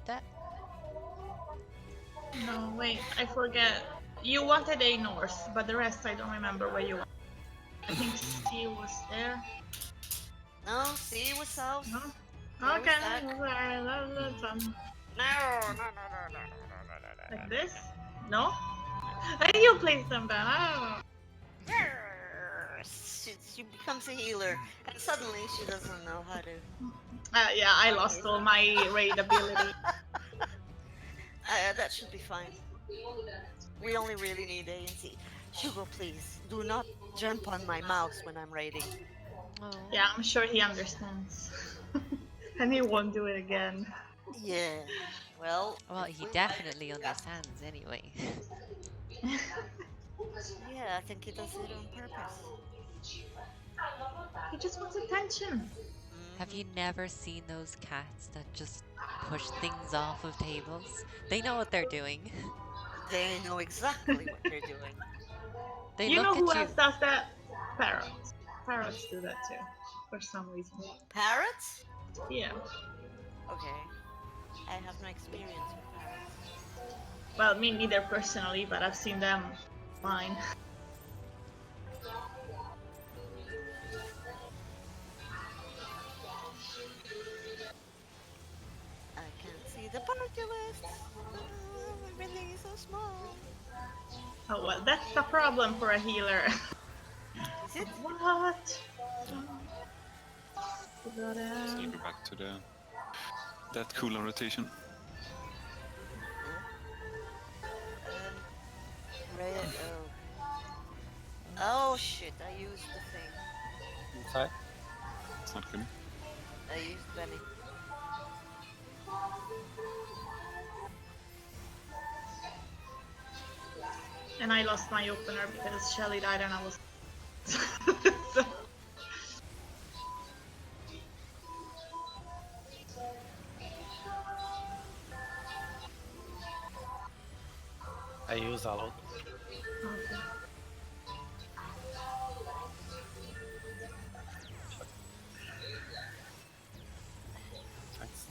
that? No, wait, I forget. You wanted a North, but the rest I don't remember where you. I think C was there. No, C was south. No. Where was Okay, that? that's fun. No. Like this? No? I think you placed them down. I don't know. She becomes a healer, and suddenly she doesn't know how to. Yeah, I lost all my raid ability. That should be fine. We only really need A and C. Hugo, please do not jump on my mouse when I'm raiding. Oh. Yeah, I'm sure he understands. And he won't do it again. Yeah. Well, Well, if he we definitely like- understands anyway. Yeah, I think he does it on purpose. He just wants attention. Have you never seen those cats that just push things off of tables? They know what they're doing. They know exactly what they're doing. They You look know who at you. else does that? Parrots. Parrots do that too, for some reason. Parrots? Yeah. Okay. I have no experience with parrots. Well, me neither personally, but I've seen them fine. I can't see the party lists. Everything is so small. Oh well, that's the problem for a healer. Is it? What? Let's go back to that cooldown rotation. Red. Oh shit! I used the thing. Inside. It's not good. I used Benny. And I lost my opener because Shelly died and I was. So... I use a lot. Okay. Thanks.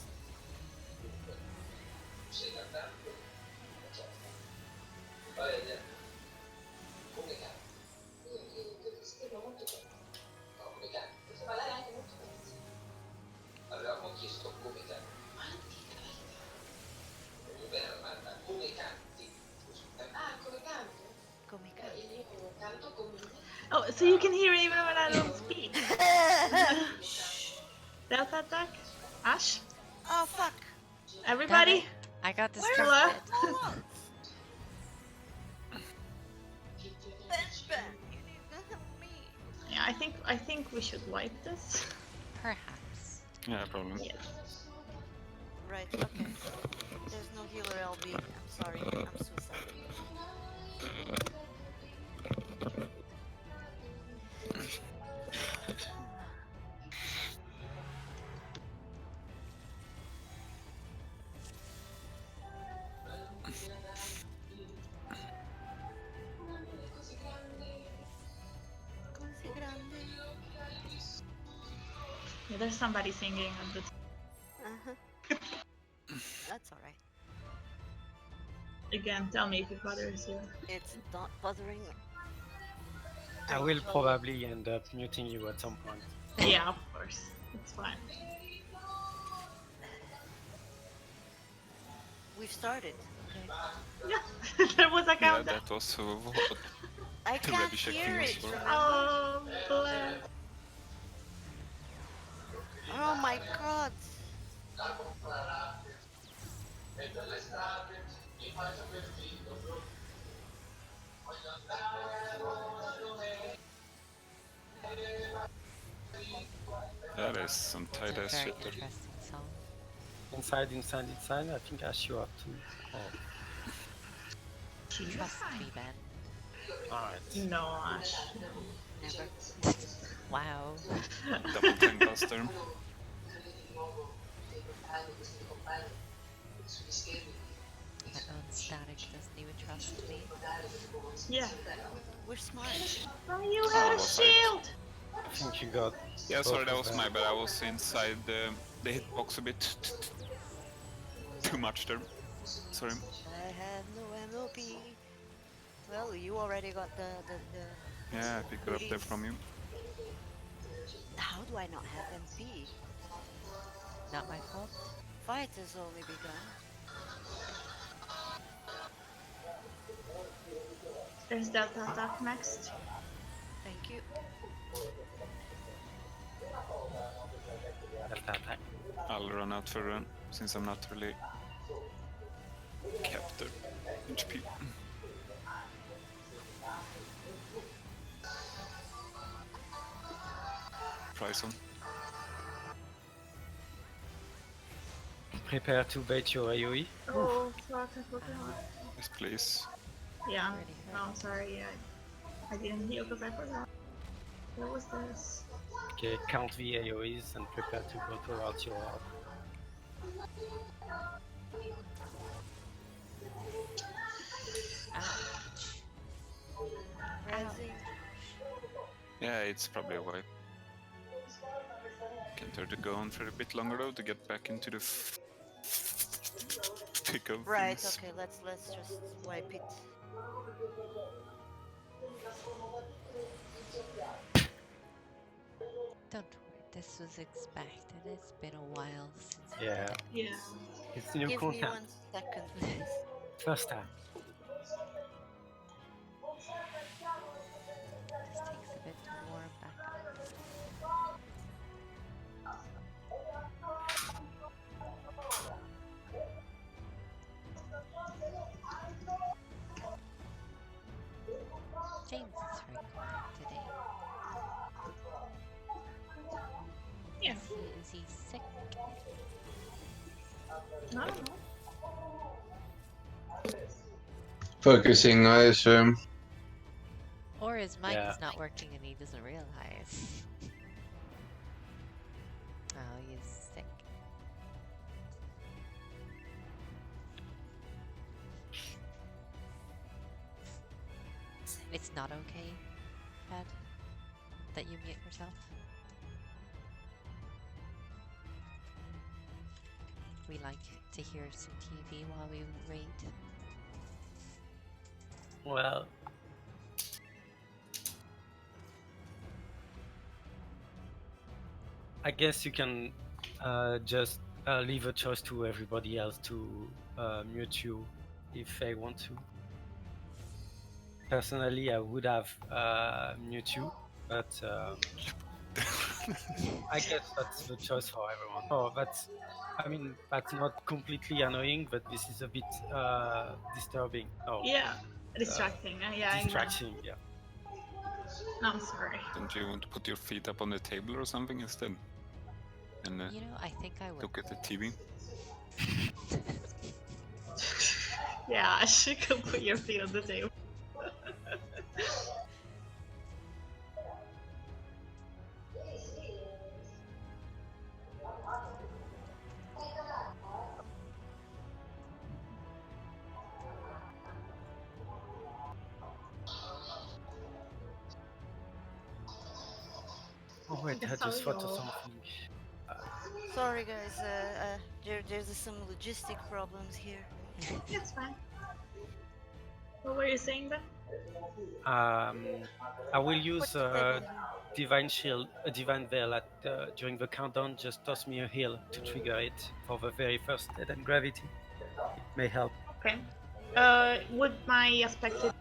Oh, so you can hear even when I don't speak. Delta attack? Ashe? Oh fuck! Everybody? I got Where's distracted. Ben, you need to help me. Yeah, I think we should wipe this. Perhaps. Yeah, problem. Yes. Right. Okay. There's no healer LB. I'm sorry. I'm so sorry. Yeah, there's somebody singing at the That's alright. Again, tell me if it bothers you. It's not bothering me. I will probably end up muting you at some point. Yeah, of course. It's fine. We've started. Okay. Yeah, there was a Yeah, countdown. that was what I the can't ready check hear thing was it. for. Remember? Oh, bless. Oh my god. That is some tight It's a ass very shit there. interesting song. Inside. I think Ashe you have to. Oh, Trust me, Ben. alright. No, Ashe. Never. Wow. Double time buster. My own static doesn't even trust me. Yeah. We're smart. Oh, you had a was right. shield! I think you got. Yeah, sorry, that was both my of bad. I was inside the hitbox a bit. Too much there. Sorry. I have no MOP. Well, you already got the Yeah, I picked it up there from you. How do I not have MP? Not my fault. Fight has only begun. There's Delta attack next. Thank you. Delta attack. I'll run out for a run since I'm not really kept the HP. Price on. Prepare to bait your AoE. Oh, fuck, I forgot. Yes, please. Yeah, Already no, heard. I'm sorry, I didn't heal because I forgot. What was this? Okay, count the AoEs and prepare to go towards your orb. Ouch. Resi. Yeah, it's probably a wipe. Can turn to go on for a bit longer though to get back into the thick of Right. things. Okay. Let's just wipe it. Don't worry, this was expected. It's been a while since we Yeah, did Yeah. this. it's new Give me content. 1 second, please. First time. This takes a bit to warm back up. James is very quiet today. Yeah. Is he sick? I don't know. Focusing, I assume. Or his mic Yeah. is not working and he doesn't realize. Oh, he's sick. It's not okay, Ed, that you mute yourself. We like to hear some TV while we raid. Well, I guess you can just leave a choice to everybody else to mute you if they want to. Personally, I would have mute you, but I guess that's the choice for everyone. Oh, that's not completely annoying, but this is a bit disturbing. Oh, Yeah, distracting. Yeah, I know. distracting. Yeah. I'm sorry. Don't you want to put your feet up on the table or something instead? And You know, I think I would. look at the TV? Yeah, she could put your feet on the table. Oh wait, I just thought of something. Sorry, guys. There's some logistic problems here. It's fine. What were you saying then? I will use What's the table here? Divine Shield, Divine Veil during the countdown. Just toss me a heal to trigger it for the very first Dead and Gravity. It may help. Okay. Would my aspected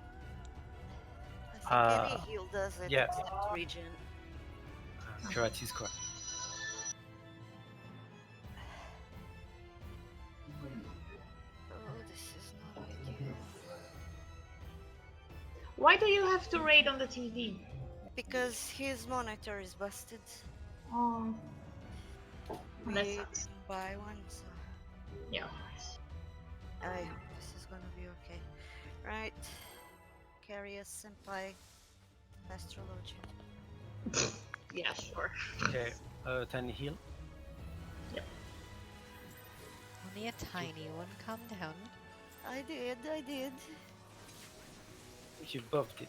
I think any heal does it yeah. except regen. Correct is correct. Oh, this is not ideal. Why do you have to raid on the TV? Because his monitor is busted. Oh, We that can sucks. buy one, so Yeah. I hope this is gonna be okay. Right. Carry a senpai astrologian. Yeah, sure. Okay, 10 heal. Only a tiny one. Calm down. I did. You buffed it.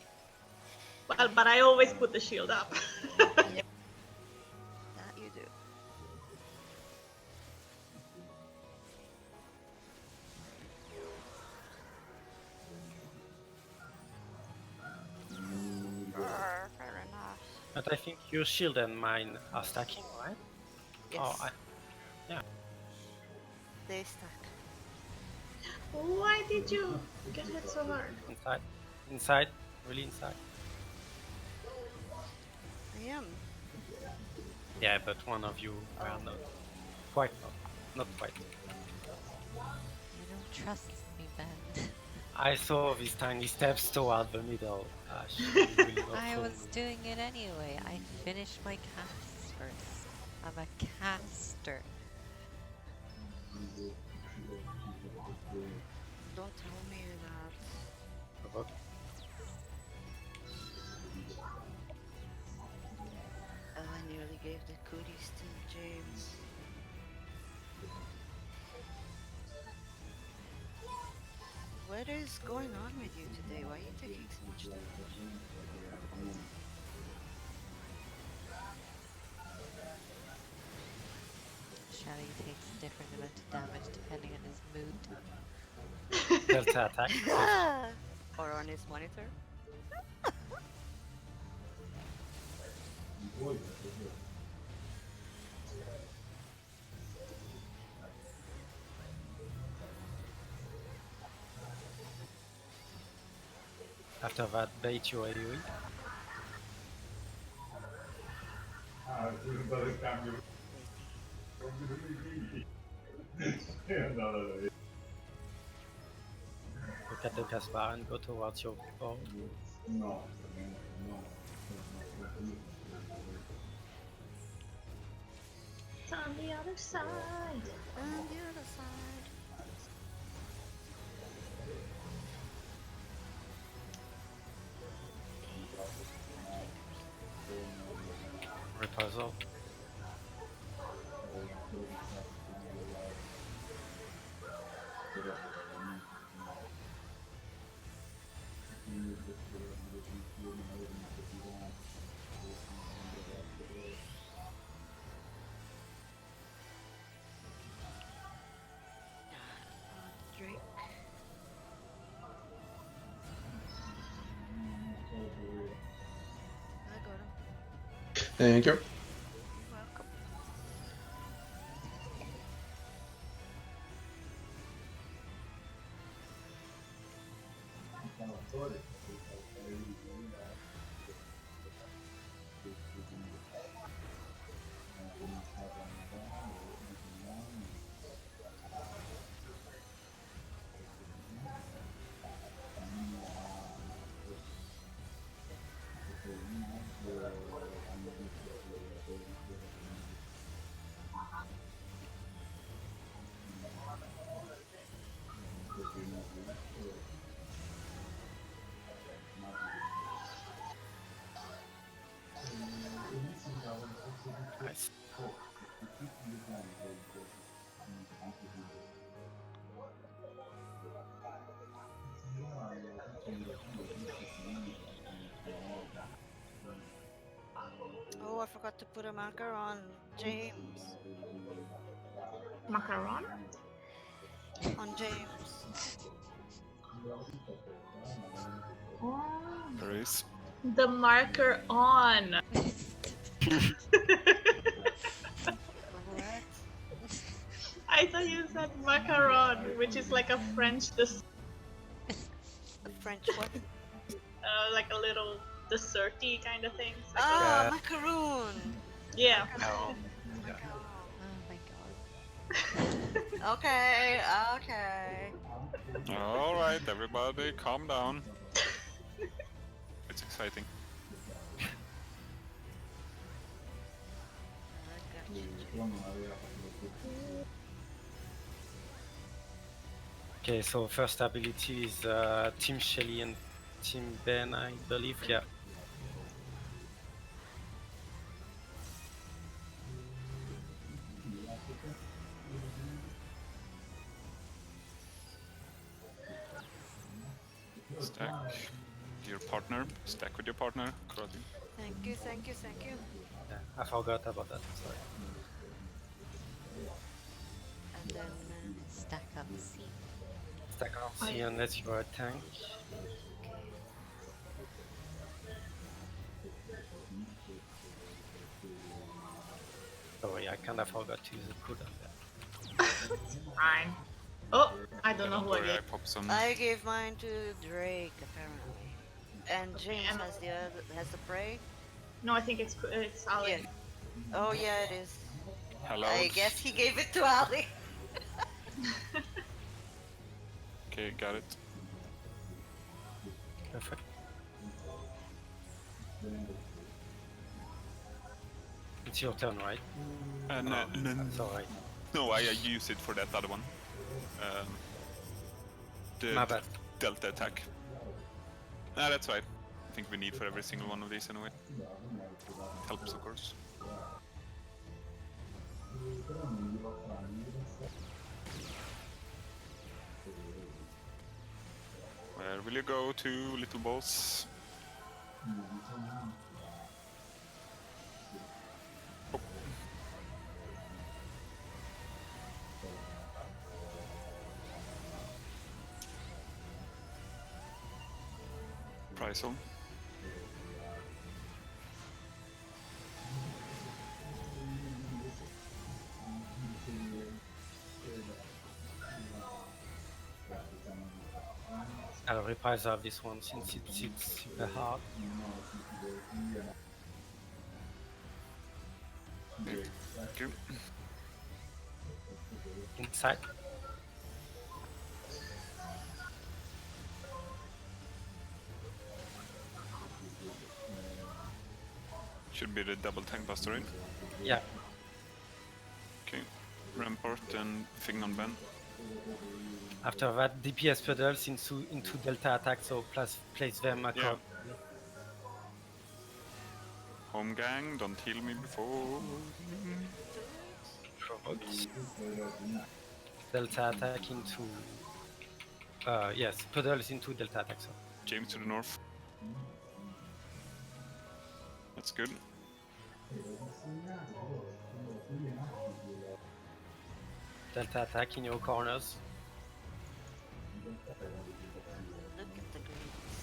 Well, but I always put the shield up. That you do. But I think your shield and mine are stacking, right? Yes, Oh, they stack. Why did you get hit so hard? inside, really inside. I am. Yeah, but one of you were Oh. not quite. You don't trust me, Ben. I saw these tiny steps toward the middle. Ashe, you will not I fool was me. doing it anyway. I finished my cast first. I'm a caster. Don't tell me that. Provoke. Oh, I nearly gave the cooties to James. What is going on with you today? Why are you taking so much damage? Shaddy takes a different amount of damage depending on his mood. Delta attack. Or on his monitor? After that, bait your AoE. Look at the cast bar and go towards your bow. It's on the other side. And the other side. Reprisal. Drake. I got him. Thank you. You're welcome. Nice. Oh, I forgot to put a marker on James. Macaron? On James. Oh, There is. the marker on. What? I thought you said macaron, which is like a French A French what? like a little desserty kind of thing. It's like Ah, Yeah. macaroon. yeah. Oh. Oh my god. Okay, okay. All right, everybody, calm down. It's exciting. I got you, James. Okay, so first ability is Team Shelly and Team Ben, I believe. Yeah. Stack your partner. Stack with your partner. Karate. Thank you, thank you, thank you. Yeah, I forgot about that. Sorry. And then Stack up C. Stack on C unless you're a tank. sorry, I kinda forgot to use the cooldown there. It's fine. Oh, I don't know Don't who I worry, I gave. pop some. I gave mine to Drake apparently, and James and- has the prey. No, I think it's Ali. Yeah. Oh yeah, it is. Hello. I guess he gave it to Ali. Okay, got it. Perfect. It's your turn, right? No, That's alright. no, I use it for that other one. The My bad. delta attack. Ah, that's right. I think we need for every single one of these anyway. Helps, of course. Where will you go to, little boss? Oh. Price on. I'll reprise of this one since it's super hard. Thank you. Inside. Should be the double tank buster, right? Yeah. Okay. Rampart and thing on Ben. After that, DPS pedals into delta attack, so place them across. Home gang, don't heal me before. Delta attack into. Yes, pedals into delta attack. So. James to the north. That's good. Delta attack in your corners. Look at the greens.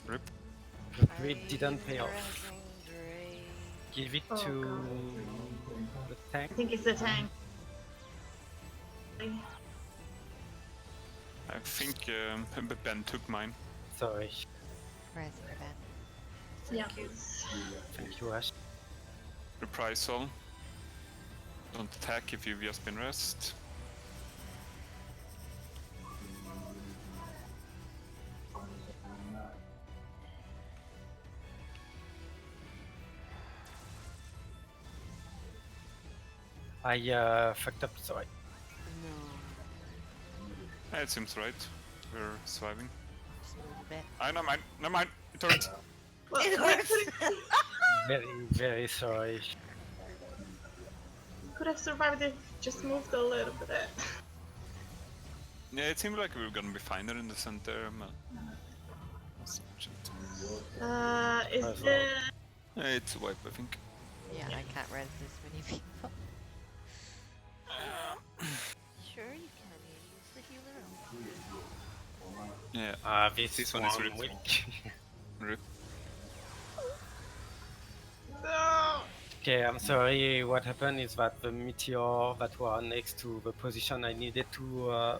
Rip. The grid didn't pay off. Pressing Drake. Give it Oh, to God. the tank. I think it's the tank. I think Ben took mine. Sorry. Res for Ben. Yeah. Thank you, Ashe. Reprisal. Don't attack if you've just been rest. I fucked up, sorry. No. It seems right. We're surviving. Just move a bit. Never mind. Never mind. It hurts. Well, It hurts. Very, very sorry. could have survived if just moved a little bit. Yeah, it seemed like we were gonna be fine there in the center. Is As the It's a wipe, I think. Yeah, I can't res this many people. Sure you can. Use the healer. Yeah. This one one is ripped. weak. Rip. no. Okay, I'm sorry. What happened is that the meteor that were next to the position I needed to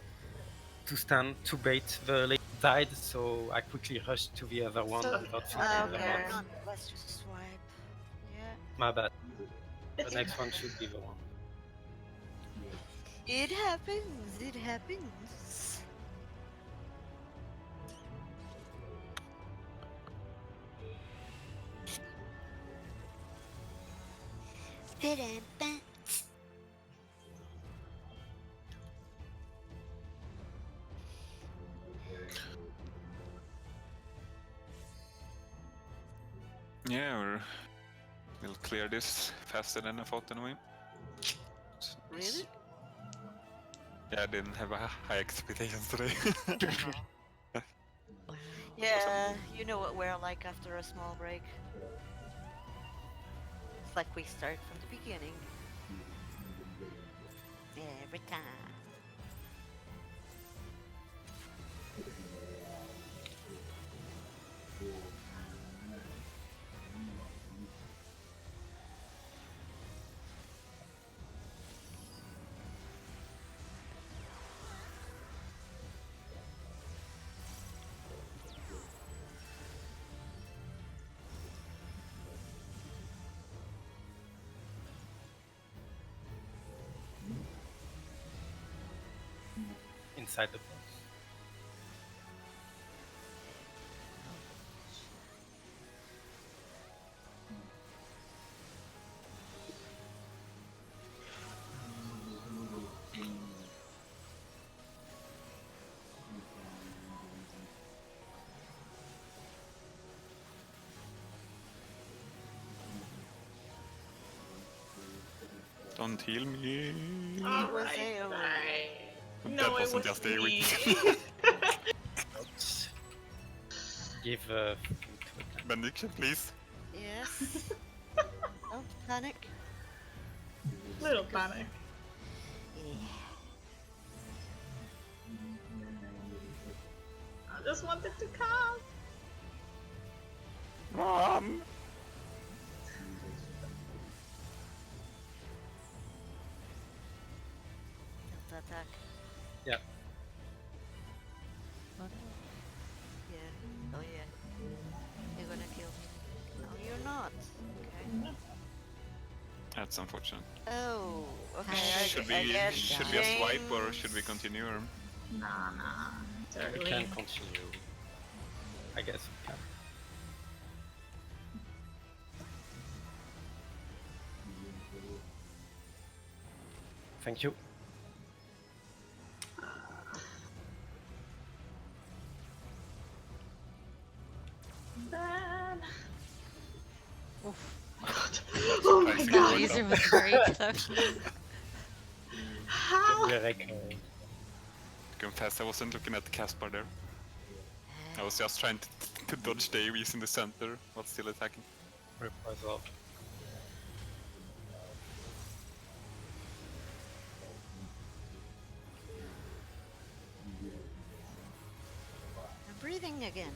stand to bait the lady died, so I quickly rushed to the other one So- without thinking Okay. about it. Let's just swipe. Yeah. My bad. The It's next one should be the one. It happens. It happens. Yeah, we'll clear this faster than I thought anyway. Really? Yeah, I didn't have a high expectations today. Yeah, you know what we're like after a small break. It's like we start from the beginning. Every time. inside the boss. Don't heal me. Alright, AOE. alright. That No, it wasn't was just a me. Give Benediction, please. Yes. Don't panic. Little panic. Yeah. I just wanted to come. Run! Delta attack. yeah. Oh, no. Yeah. Oh yeah. You're gonna kill me. No, you're not. Okay. That's unfortunate. Oh. Okay. Should I we get should we swipe or James. should we continue? Or? Nah, nah. It's We early. can continue. I guess we can. Thank you. Bad. Oof. Oh my Surprising The god. work. laser was very close. How? Derek, Confess, I wasn't looking at the cast bar there. I was just trying to dodge the AoEs in the center, while still attacking. reprisal. I'm breathing again.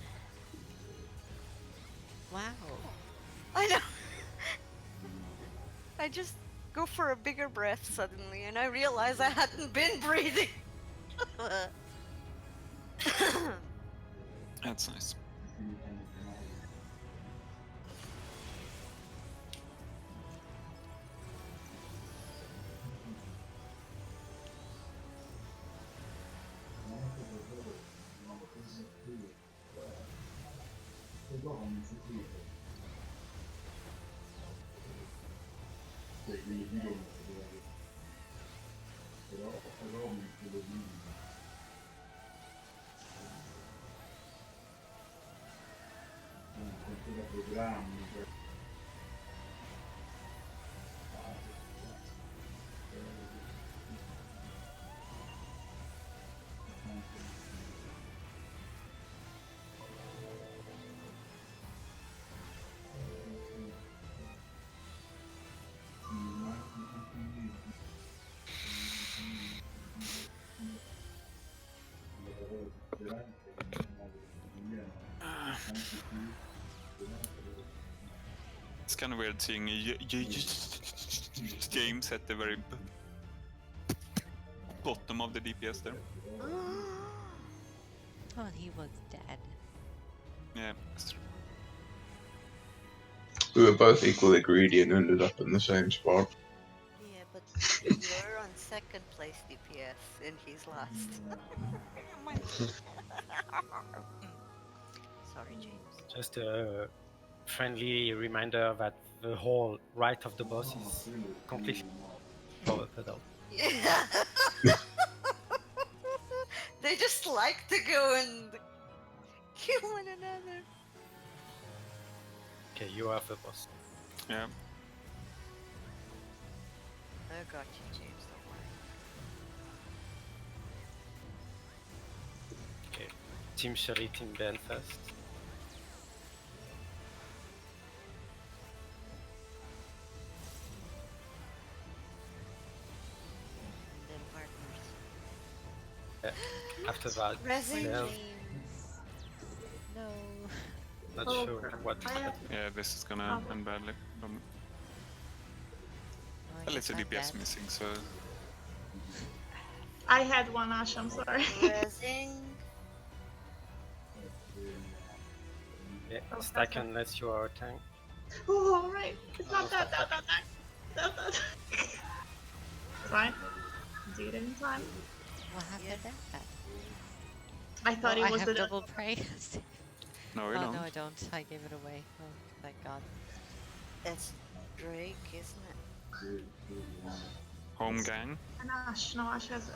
Wow. I know. I just go for a bigger breath suddenly, and I realize I hadn't been breathing. That's nice. It's kind of weird seeing James at the very bottom of the DPS there. Oh, he was dead. Yeah, that's true. We were both equally greedy and ended up in the same spot. Yeah, but you're on second place DPS, and he's last. Sorry, James. Just a friendly reminder that the whole right of the boss is completely covered out. Yeah. They just like to go and kill one another. Okay, you are the boss. Yeah. I got you, James. Don't worry. Okay, Team Sherit in Ben first. And then partners. After that, Resin. yeah, No. not Oh, sure crap. what I have- happened. Yeah, this is gonna end badly. Oh, Well, it's a he's not DPS dead. missing, so I had one Ashe, I'm sorry. Resin. Yeah, stack unless you are a tank. Oh, alright. It's not that. Fine. Did it in time. What happened there? I thought Oh, it I was have the double praise. No, you Oh don't. no, I don't. I gave it away. Oh, thank God. It's Drake, isn't it? Home gang. an Ashe. No, Ashe has it.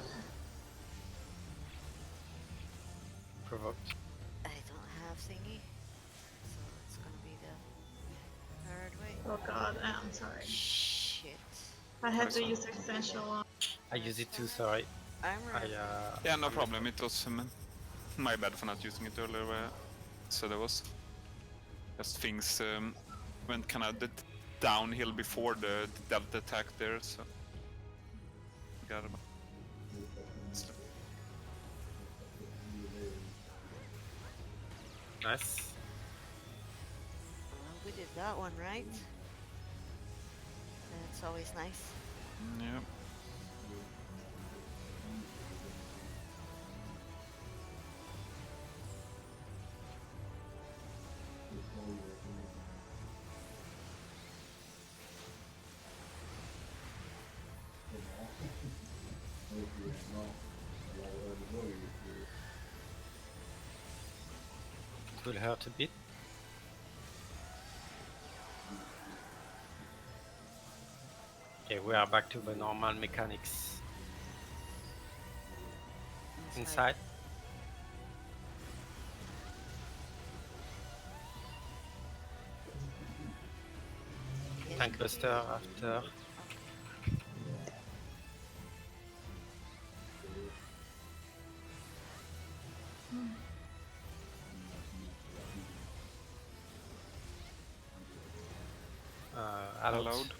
Provoke. I don't have thingy, so it's gonna be the hard way. Oh god, I'm sorry. Shit. I had to Sorry. use essential. I use it too. Sorry. I'm I ready. Yeah, no I'm problem. It was my bad for not using it earlier. So there was just things went kind of downhill before the delta attack there. So got about. Nice. Well, we did that one right. That's always nice. Yeah. It will hurt a bit. Okay, we are back to the normal mechanics. Inside. Tank buster after. Allowed.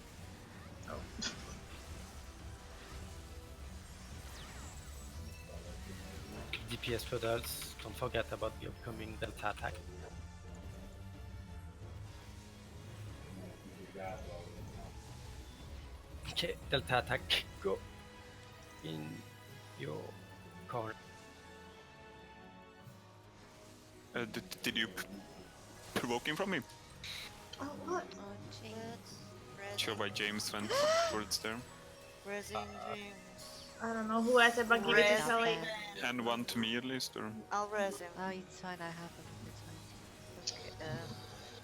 DPS pedals. Don't forget about the upcoming delta attack. Okay, delta attack. Go in your corner. Did you provoke him from me? Oh, what? Oh, jeez. Sure, why James went towards there. Resin dreams. I don't know who has it, but give it to Res- Kelly. And one to me at least, or I'll resin. Oh, it's fine. I have him. It's fine. Okay,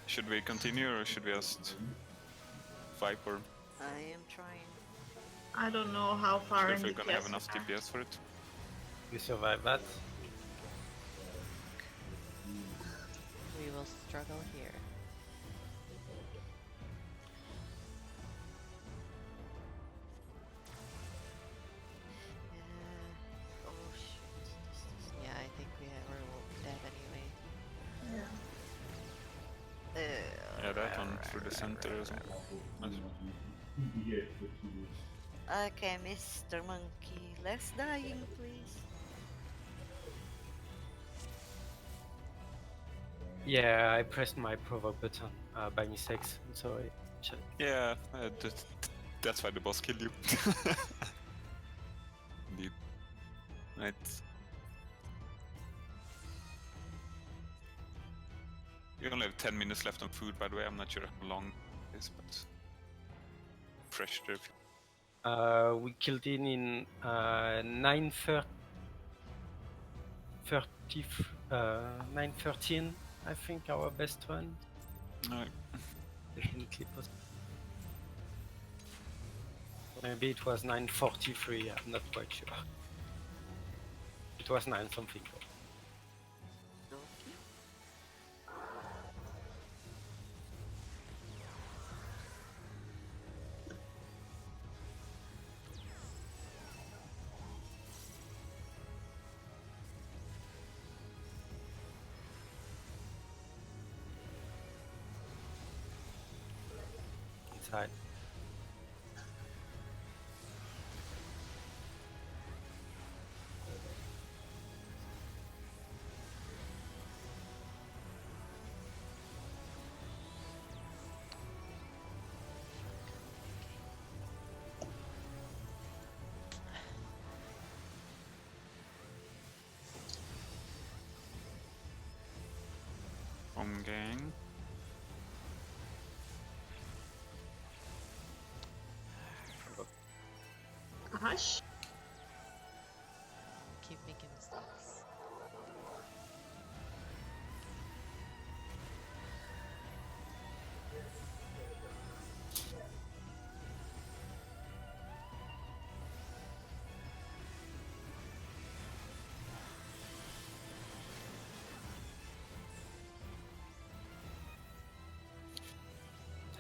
should we continue or should we just fight or I am trying. I don't know how far if in we're the gonna have PS enough we are. DPS for it? We survive that. We will struggle here. Oh shit. Yeah, I think we're all dead anyway. Yeah, that one through the center as well. Okay, Mr. Monkey, less dying, please. Yeah, I pressed my provoke button by mistake. I'm sorry. Yeah, that's why the boss killed you. Indeed. Right. You only have 10 minutes left on food, by the way. I'm not sure how long it is, but fresh there. We killed in 9:13, I think, our best run. Alright. Definitely possible. Maybe it was 9:43, I'm not quite sure. It was 9 something. Inside. Home gang. Ashe?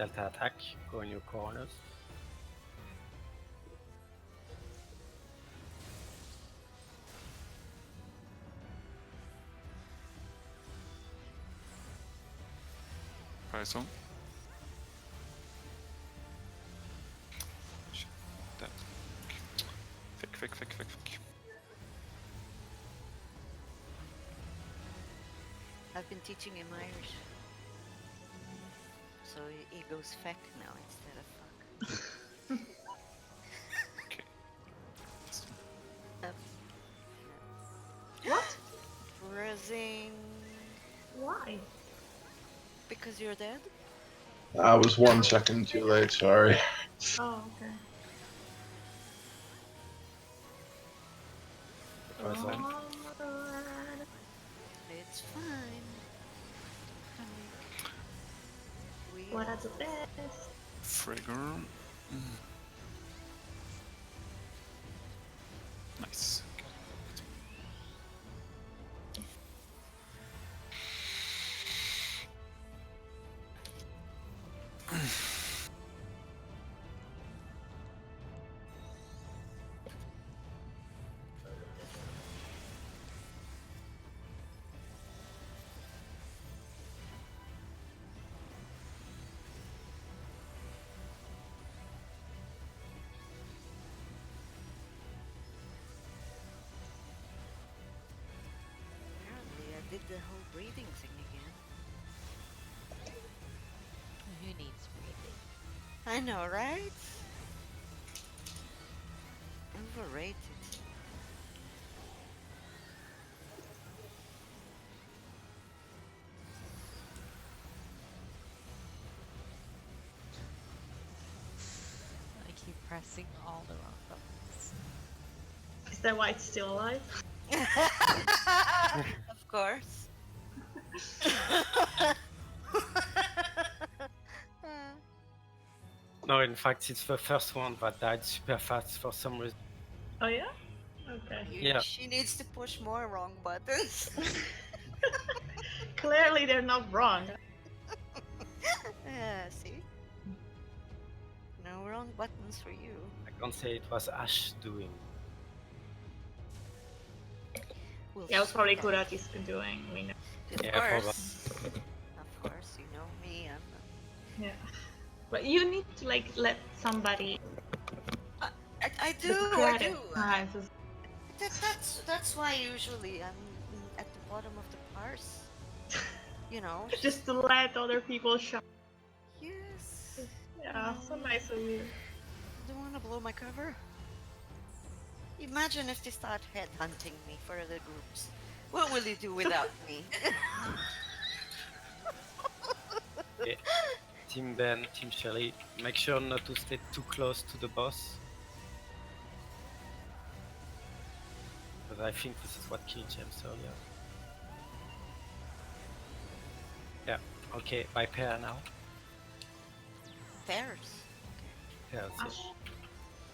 Delta attack. Go in your corners. Price on. Shit, that. Fick. I've been teaching him Irish. So he goes feck now instead of fuck. Okay. What? Freezing. Why? Because you're dead? I was 1 second too late, sorry. Oh, okay. Was that- It's fine. We What are the best? Frigger. Nice. Apparently, I did the whole breathing thing again. Who needs breathing? I know, right? Overrated. I keep pressing all the wrong buttons. Is that why it's still alive? Of course. No, in fact, it's the first one that died super fast for some reason. Oh yeah? Okay. Yeah. She needs to push more wrong buttons. Clearly they're not wrong. Yeah, see? No wrong buttons for you. I can't say it was Ashe doing. We'll Yeah, I was probably see. good at this doing, we know. Of Yeah, course. Of course, you know me. Yeah. But you need to like let somebody I the do. I credit. do. That's why usually I'm at the bottom of the parse. You know. Just to let other people shine. Yes. Yeah, so nice of you. Don't want to blow my cover. Imagine if they start headhunting me for other groups. What will you do without me? Okay. Team Ben, Team Shelly, make sure not to stay too close to the boss. Because I think this is what killed James earlier. Yeah, okay, by pair now. Pairs. Pairs, yeah. Ashe.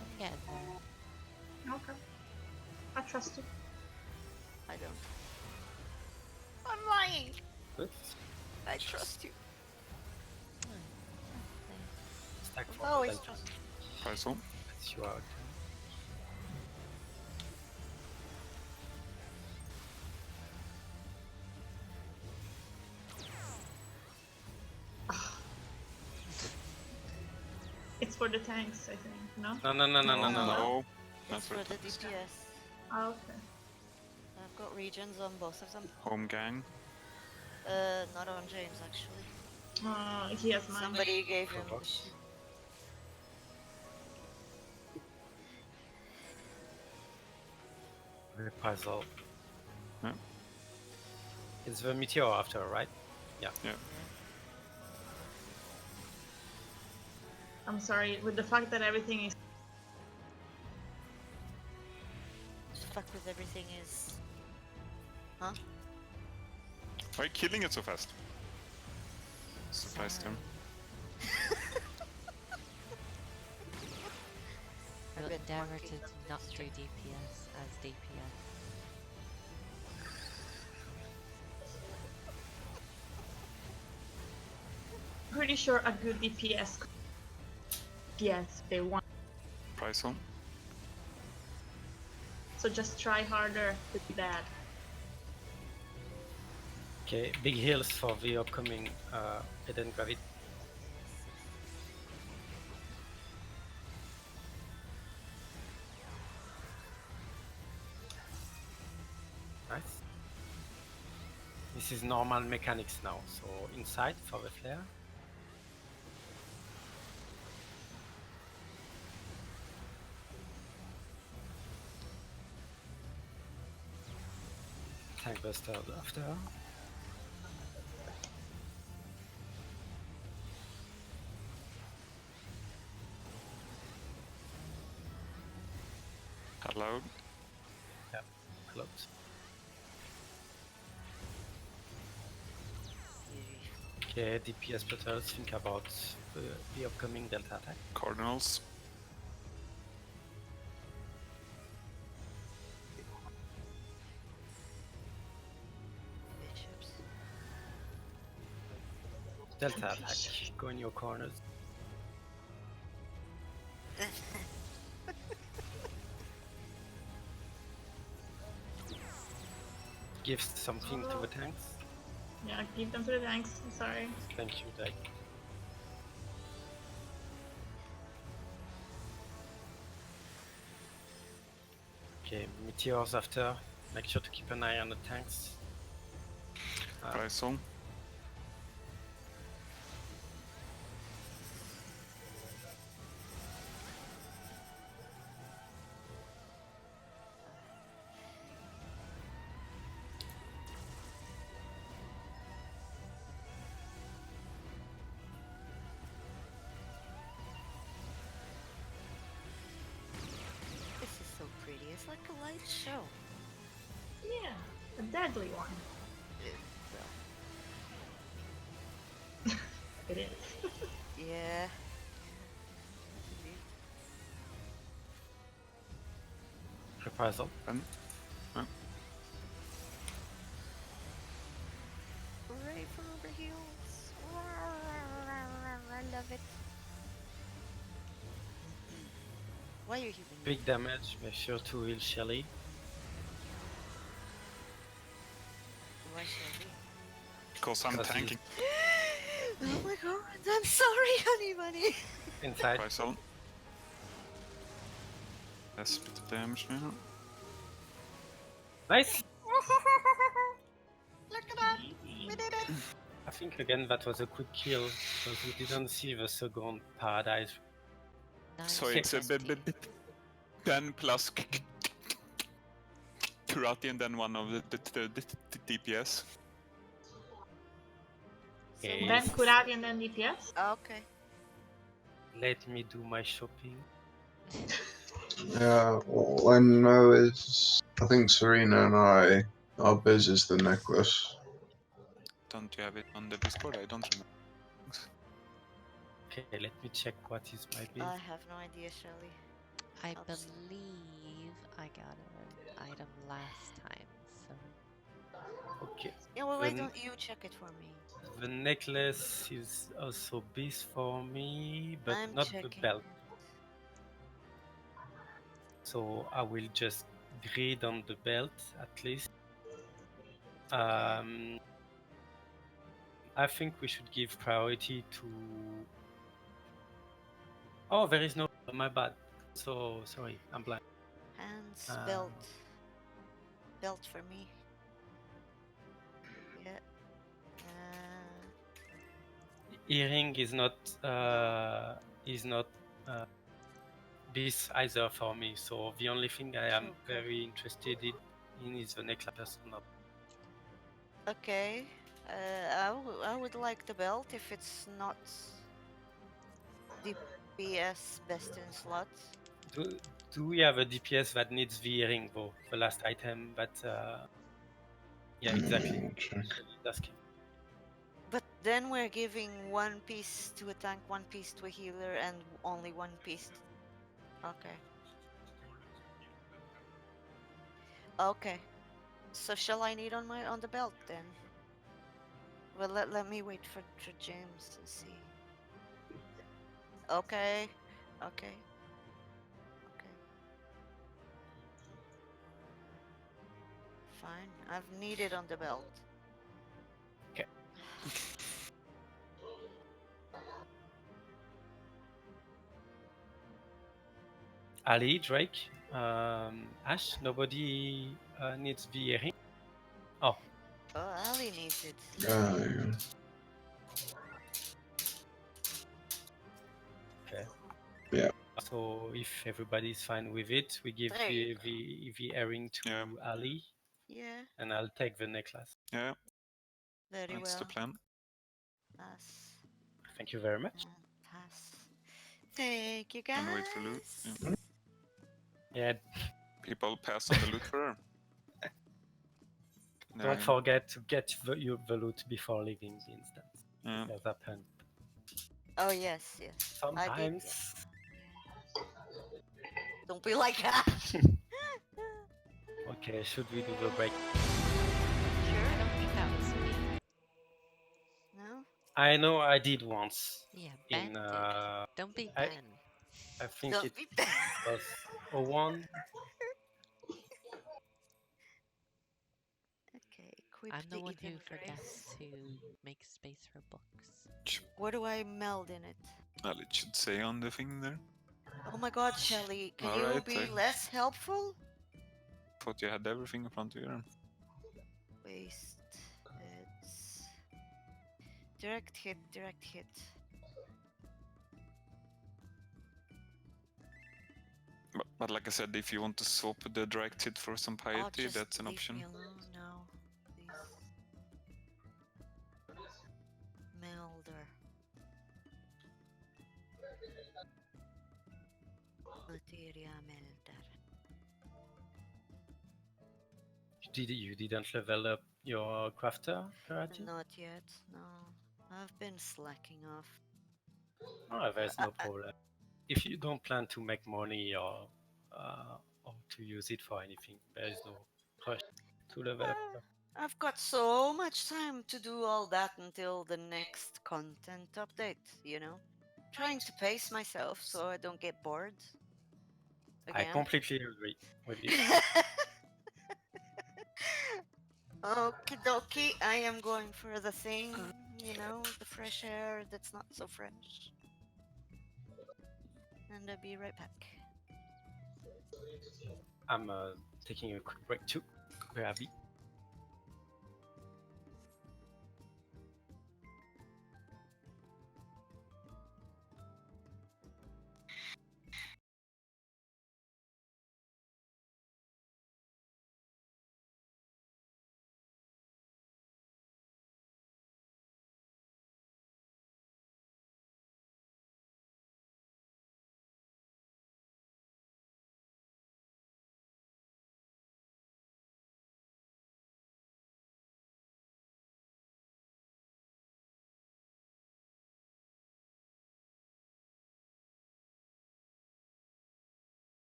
I'm getting there. Okay. I trust you. I don't. I'm lying. Good. I trust you. Stack for Always Delta. trust. Price on. That's you out. It's for the tanks, I think, no? No. No. It's for the tanks. DPS. Oh, okay. I've got regions on both of them. Home gang. Not on James actually. He has mine. Somebody gave him For the box. shit. Reprisal. Yeah. It's the meteor after, right? Yeah. I'm sorry, with the fact that everything is The fuck with everything is. Huh? Why are you killing it so fast? Surprised him. We'll I've been endeavor working to on not this do DPS as DPS. pretty sure a good DPS could... Yes, they want. Price on. So just try harder to be bad. Okay, big heals for the upcoming Eden Gravity. Nice. This is normal mechanics now. So inside for the flare. Tank buster after. Hello. Yeah, close. Okay, DPS battles, think about the upcoming Delta attack. Cardinals. Bishops. Delta attack, go in your corners. Give something to the tanks. Yeah, give them to the tanks. I'm sorry. Thank you, Dike. Okay, meteors after. Make sure to keep an eye on the tanks. Price on. This is so pretty. It's like a light show. Yeah, a deadly one. Well, It is. yeah. Reprisal. Hooray for over heels. I love it. Why are you healing me? Big damage, make sure to heal Shelly. Why should I Because I'm Because tanking. Oh my god, I'm sorry, honey bunny. Inside. Price on. That's a bit of damage now. Nice! Look at that. We did it. I think again that was a quick kill because we didn't see the second paradise. Nice. So it's a Ben plus Kurati and then one of the DPS. Okay. Then Kurati and then DPS. Okay. Let me do my shopping. Yeah, all I know is I think Serena and I, our biz is the necklace. Don't you have it on the Discord? I don't remember. Okay, let me check what is my build. I have no idea, Shelly. I Oops. believe I got an item last time, so Okay, Yeah, well, why Then- don't you check it for me? the necklace is also beast for me, but I'm not checking. the belt. So I will just grid on the belt at least. I think we should give priority to. Oh, there is no. My bad. So sorry, I'm blind. Hands, Um, belt. Belt for me. Yeah. Earring is not beast either for me. So the only thing I am Okay. very interested in is the necklace personal. Okay. I would like the belt if it's not DPS best in slot. Do we have a DPS that needs the earring though? The last item, but yeah, exactly. Check. Asking. But then we're giving one piece to a tank, one piece to a healer, and only one piece. Okay. Okay. So shall I need on the belt then? Well, let me wait for James to see. Okay. Okay. Okay. Fine. I've kneaded on the belt. Okay. Ali, Drake, Ashe, nobody needs the ring. Oh, Oh, Ali needs it. Yeah. okay. Yeah. So if everybody's fine with it, we give There you the earring to Yeah. Ali, Yeah. and I'll take the necklace. Yeah, Very that's well. the plan. Pass. Thank you very much. And pass. Thank you, guys. And wait for loot. Yeah. Yeah, People pass on the loot for her. don't forget to get the loot before leaving the instance. Yeah. It has happened Oh yes, yes. I did. sometimes. Yeah. Don't be like that. Okay, should we do the break? I don't think that was me. No. I know I did once. Yeah, Ben In did. Don't be I Ben. I think Don't it be bad. was 01. Okay. Equip I'm the the one Eden who Grace. forgets to make space for books. What do I meld in it? Well, it should say on the thing there. Oh my God, Shelly, can you Alright, be I less helpful? thought you had everything in front of you. Waste. It's direct hit, direct hit. But like I said, if you want to swap the direct hit for some Oh, piety, just that's an leave option. me alone now, please. Melder. Materia melder. You didn't level up your crafter, Karate? Not yet, no. I've been slacking off. Oh, there's no problem. If you don't plan to make money or to use it for anything, there is no rush to level up. I've got so much time to do all that until the next content update, you know? Trying to pace myself so I don't get bored. I Again. completely agree with you. Okie dokie, I am going for the thing, you know, the fresh air that's not so fresh. And I'll be right back. I'm taking a quick break too. Where are we?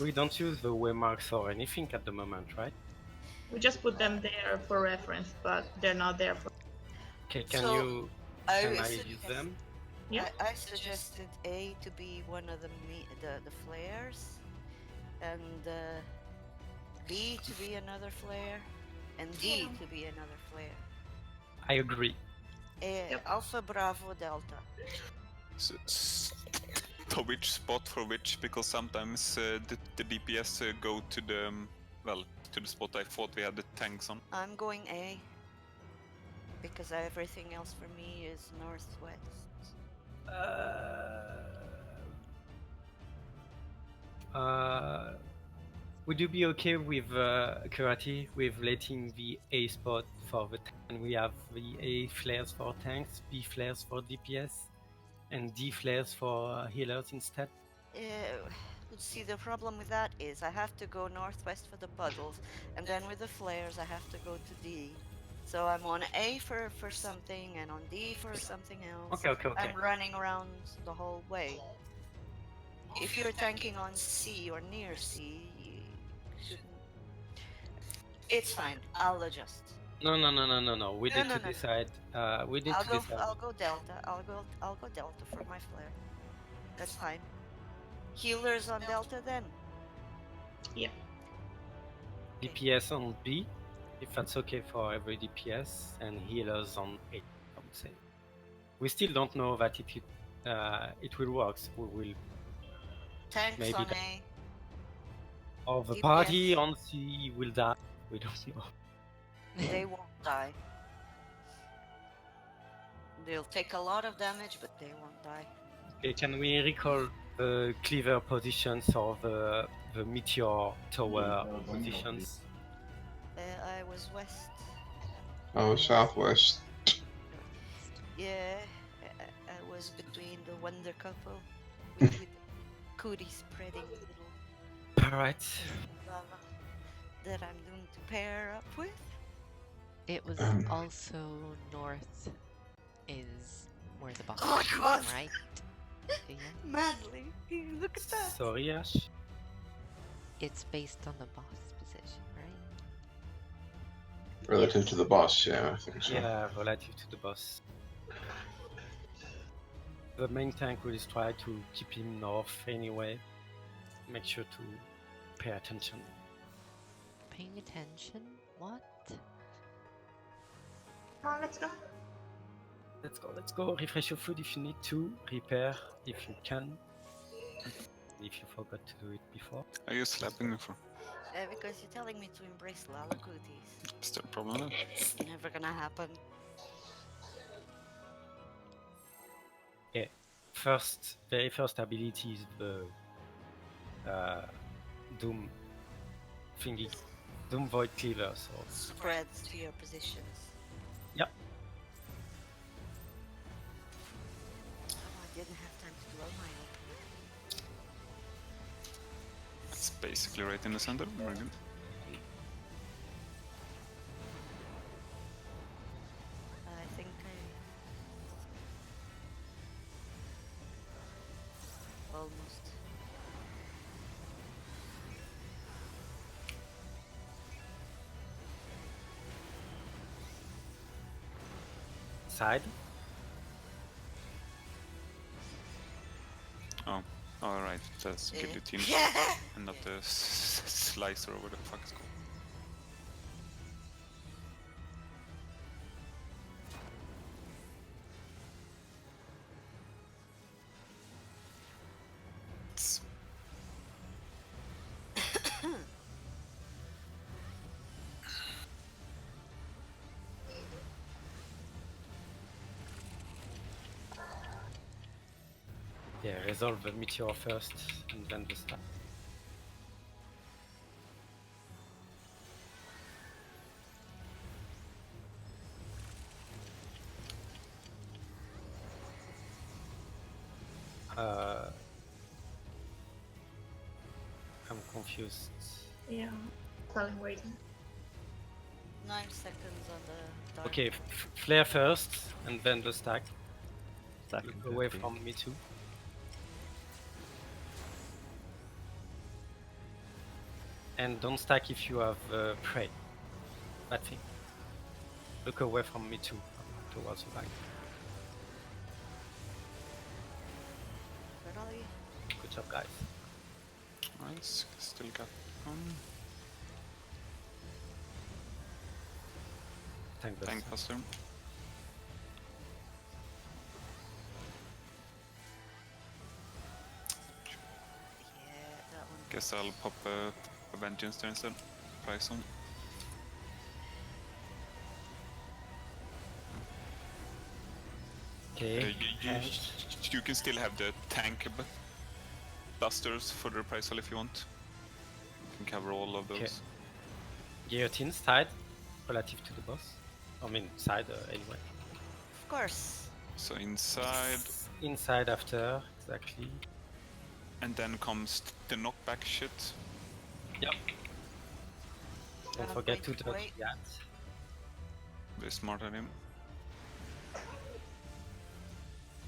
We don't use the waymarks or anything at the moment, right? We just put them there for reference, but they're not there for. Okay, can So, I I use suggest- them? Yeah. I suggested A to be one of the flares, and B to be another flare, and D to be another flare. I agree. Alpha, Bravo, Delta. So which spot for which? Because sometimes the DPS go to the to the spot I thought we had the tanks on. I'm going A because everything else for me is northwest. Would you be okay with Karate with letting the A spot for the tank? And we have the A flares for tanks, B flares for DPS, and D flares for healers instead? See, the problem with that is I have to go northwest for the puddles, and then with the flares I have to go to D. So I'm on A for something, and on D for something else. Okay. I'm running around the whole way. If you're tanking on C or near C, you shouldn't. It's fine. I'll adjust. No. We need to decide. We need to decide. I'll go Delta. I'll go Delta for my flare. That's fine. Healers on Delta then. Yeah. DPS on B, if that's okay for every DPS, and healers on A, I would say. We still don't know that it will work. So we will Tanks maybe on A. or the DPS. party on C will die. We don't know. They won't die. They'll take a lot of damage, but they won't die. Okay, can we recall the cleaver positions or the meteor tower positions? I was west. Oh, southwest. Yeah, I was between the wonder couple with cootie spreading little Alright. lava that I'm going to pair up with. It was also north is where the boss Oh is, God! right? Yeah. Madly, look at that. Sorry, Ashe. It's based on the boss position, right? Relative to the boss, yeah, I think so. Yeah, relative to the boss. The main tank will try to keep him north anyway. Make sure to pay attention. Paying attention? What? Come on, let's go. Let's go. Refresh your food if you need to. Repair if you can. If you forgot to do it before. Are you slapping me for? Because you're telling me to embrace Lala cooties. Still a problem with that? It's never gonna happen. Okay. Very first ability is the Doom thingy. Doom Void Cleaver, so Spreads to your positions. Yep. Oh, I didn't have time to blow my open. It's basically right in the center. Very good. I think I almost. side. Oh, alright. That's Yeah. guillotine and not the slicer or whatever the fuck it's called. Yeah, resolve the meteor first and then the stack. I'm confused. Yeah. Telling waiting. 9 seconds on the dark. Okay, flare first and then the stack. Stack Look and away cookie. from me too. And don't stack if you have prey. That thing. Look away from me too, towards the back. Finally. Good job, guys. Nice. Still got one. Tank Buster. Yeah, that one. Guess I'll pop a Vengeance there instead. Price on. Okay. You can still have the tank busters for the reprisal if you want. You can cover all of those. Okay. Guillotine side, relative to the boss. I mean, side anyway. Of course. So inside, Inside after, exactly. and then comes the knockback shit. Yep. Don't forget to dodge wait. that. Very smart at him.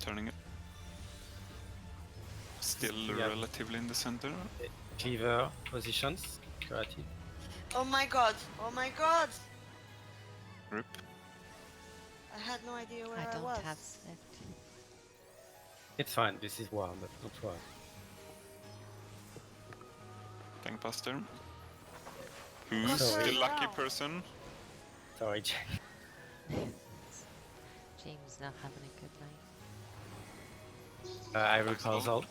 Turning it. Still Yeah. relatively in the center. Cleaver positions, curative. Oh my god! Oh my god! Rip. I had no idea where I I don't was. have Swift. It's fine, this is warm, but don't worry. Tank Buster. Who's Sorry. the lucky person? Sorry, Jack. James not having a good night. I repulsal.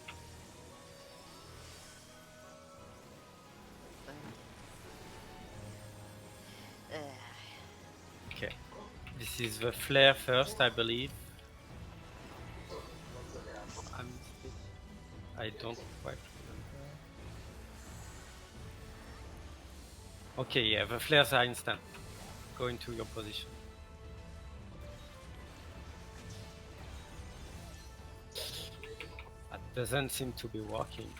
Okay. This is the flare first, I believe. I don't quite remember. Okay, yeah, the flares are instant. Go into your position. That doesn't seem to be working.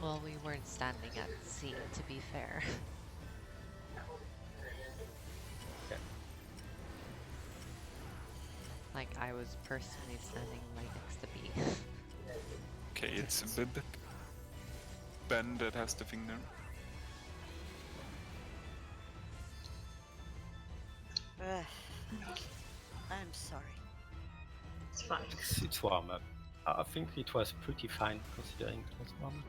Well, we weren't standing at sea, to be fair. Okay. Like, I was personally standing right next to B. Okay, it's a bit Ben that has the thing there. I'm sorry. It's fine. It's warm up. I think it was pretty fine considering it was warm.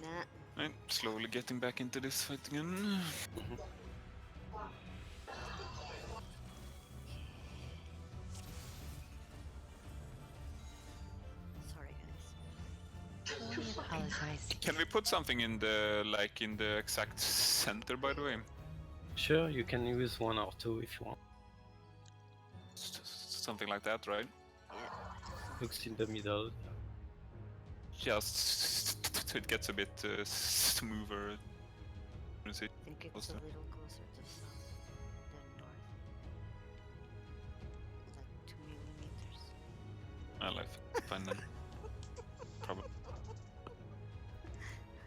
Nah. Right, slowly getting back into this fight again. Sorry, guys. I apologize. Can we put something in the in the exact center, by the way? Sure, you can use one or two if you want. Something like that, right? Looks in the middle. Just so it gets a bit smoother. I think it's Closer. a little closer to south than north. Like 2 millimeters. I like fine then. Probably.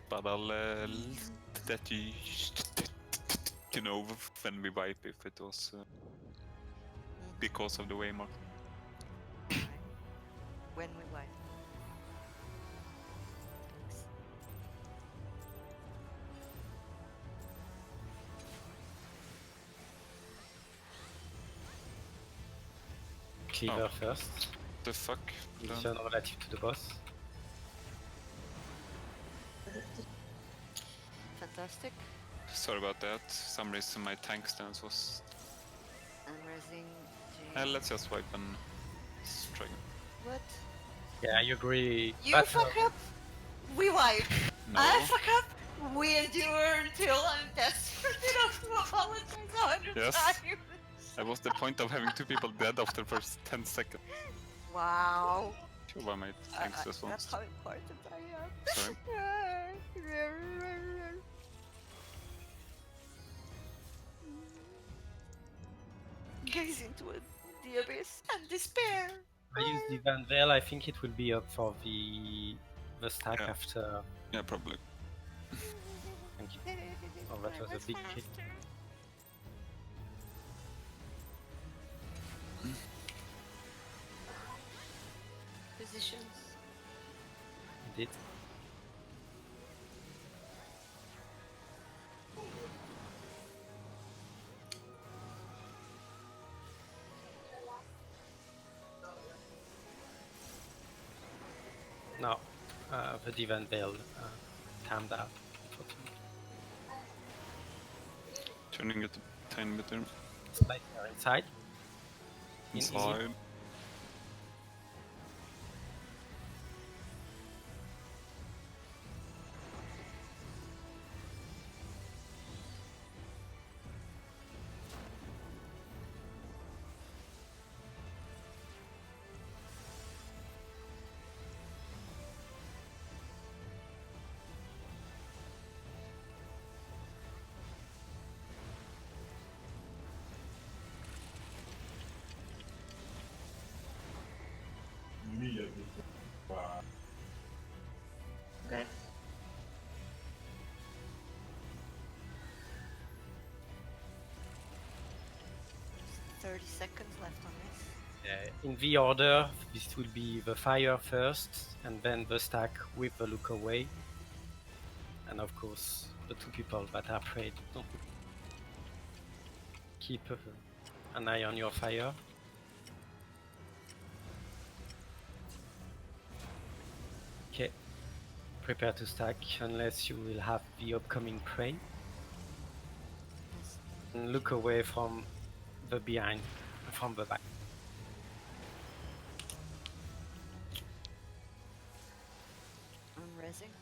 But I'll let you know when we wipe if it was because of the waymark. Alright. When we wipe. Thanks. Cleaver Oh. first. The fuck? Position relative to the boss. Fantastic. Sorry about that. Some reason my tank stance was. I'm raising James. Let's just wipe and try again. What? Yeah, I agree. You But, fuck up! We wipe! No. I fuck up! We endure until I'm desperate enough to apologize 100 Yes. times! That was the point of having two people dead after the first 10 seconds. Wow! Sure, why my tanks just That's once. how important I am. Sorry. Gaze into the abyss and despair. I use the Van Veil. I think it will be up for the stack Yeah. after. Yeah, probably. Thank you. Oh, that was a big kill. Positions. Indeed. the Divan Veil timed out, unfortunately. Turning it a tiny bit there. Slider inside. In easy. Inside. Okay. Just 30 seconds left on this. In the order, this will be the fire first, and then the stack with the look away. And of course, the two people that are prayed. Don't keep an eye on your fire. Okay. Prepare to stack unless you will have the upcoming prey. And look away from the behind, from the back. I'm rezzing.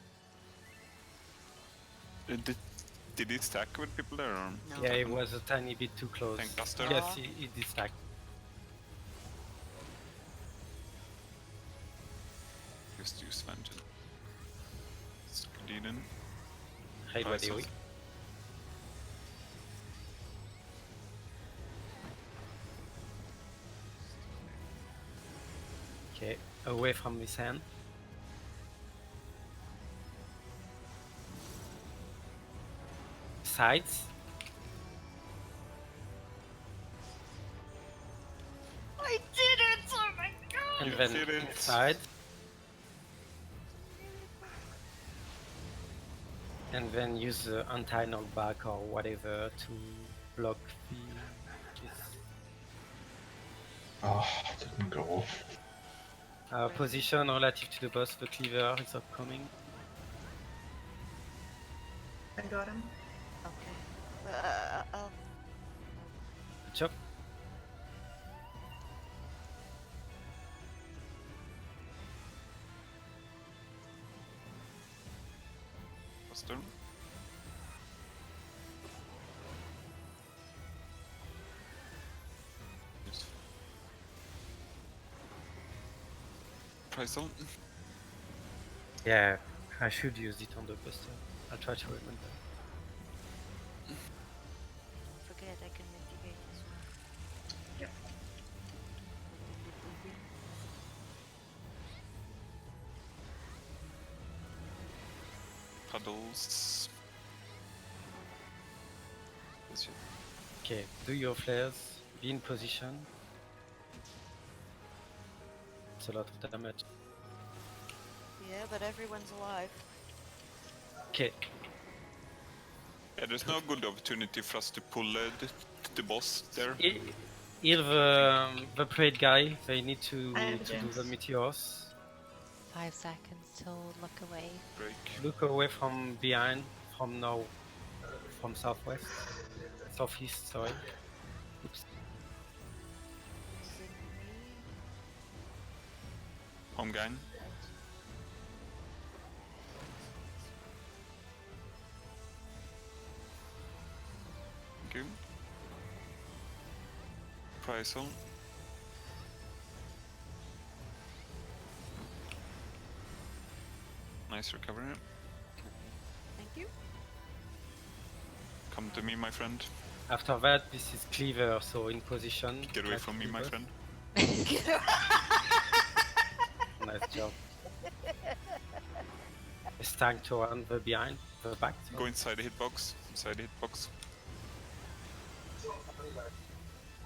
Did it stack with people there? Or? No. Yeah, it was a tiny bit too close. Thank Buster. Yes, Aw. it did stack. Just use Vengeance. Screeden. Raid Nice. ready. Okay, away from his hand. Sides. I did it! Oh my god! And You then did it. inside. And then use the anti-knockback or whatever to block the kiss. Oh, didn't go off. Position relative to the boss, the cleaver is upcoming. I got him. Okay. I'll Good job. Buster. Use Pricel. Yeah, I should use it on the buster. I'll try to remember. forget I can mitigate as well. Yep. Puddles. That's it. Okay, do your flares, be in position. It's a lot of damage. Yeah, but everyone's alive. Okay, Yeah, there's no good opportunity for us to pull the boss there. heal the parade guy. They need to I have do the James. meteors. 5 seconds till look away. Break. Look away from behind, from now, from southwest, southeast. Sorry. Oops. Zing me. Home gang. Thank you. Pricel. Nice recovery. Thank you. Come to me, my friend. After that, this is cleaver, so in position. Get away like from me, my cleaver. friend. Nice job. It's time to run the behind, the back. Go sorry. inside the hitbox. Inside the hitbox.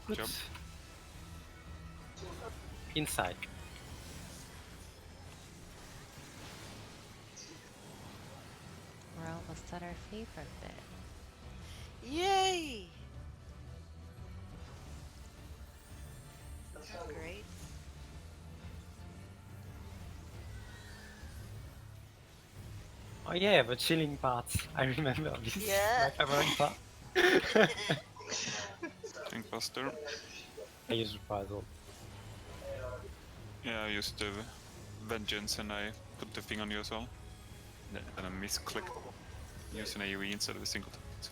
Good. job. Inside. We're almost at our favorite bit. Yay! That's great. Oh yeah, the chilling parts. I remember this. Yeah. My favorite part. Imposter. I use the puzzle. Yeah, I used the vengeance and I put the thing on you as well. Then I misclicked using AoE instead of a single target.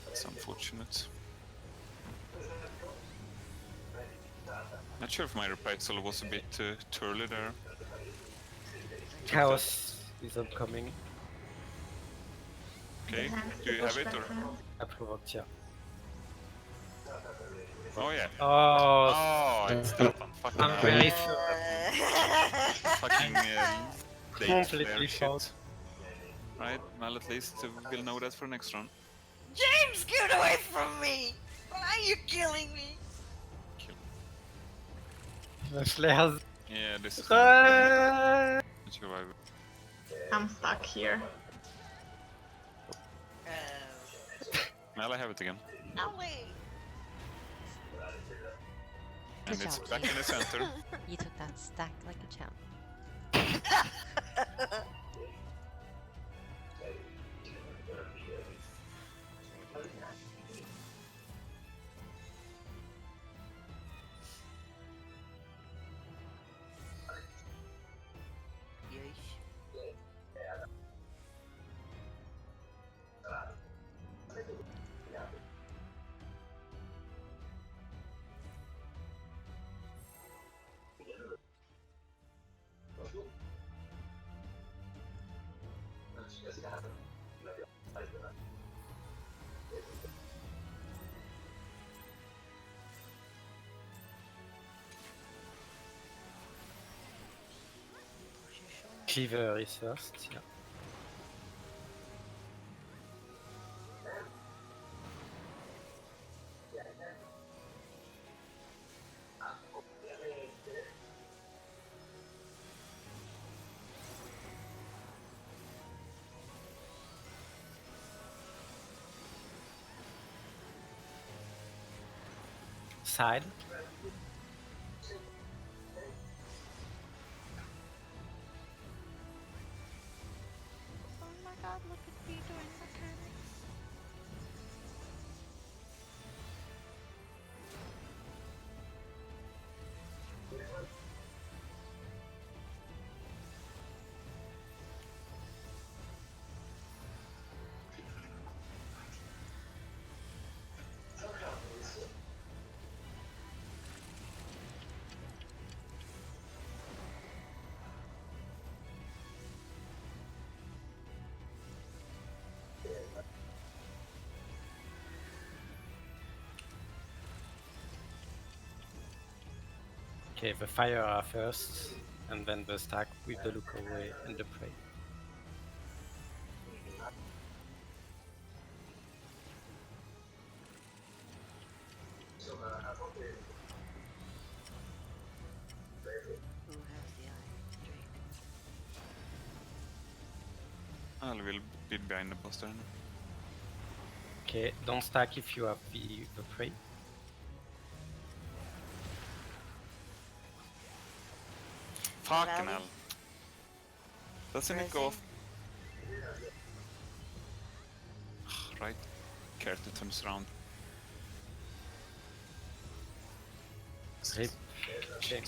That's unfortunate. Not sure if my reprisal was a bit too early there. Chaos is upcoming. Okay, Hands do to you have push it back or? hands. I provoked, yeah. Oh yeah. Oh, Oh, it's that one. Fucking I'm hell. very sure. Fucking late Completely flare fault. shit. Right, well at least we'll know that for next round. James, get away from me! Why are you killing me? Kill. The flares. Yeah, this is Uh, survival. I'm stuck here. Well, I have it again. Ollie! And Good it's job, back in the center. You took that stack like a champ. Yeesh. Cleaver is first, yeah. Side. Oh my god, look at me doing mechanics. Okay, the fire are first, and then the stack with the look away and the prey. Who has the iron drink? I will be behind the boss then. Okay, don't stack if you have the prey. Fucking Rally? hell. Doesn't it go off? Right. Character turns around. Rip. Okay.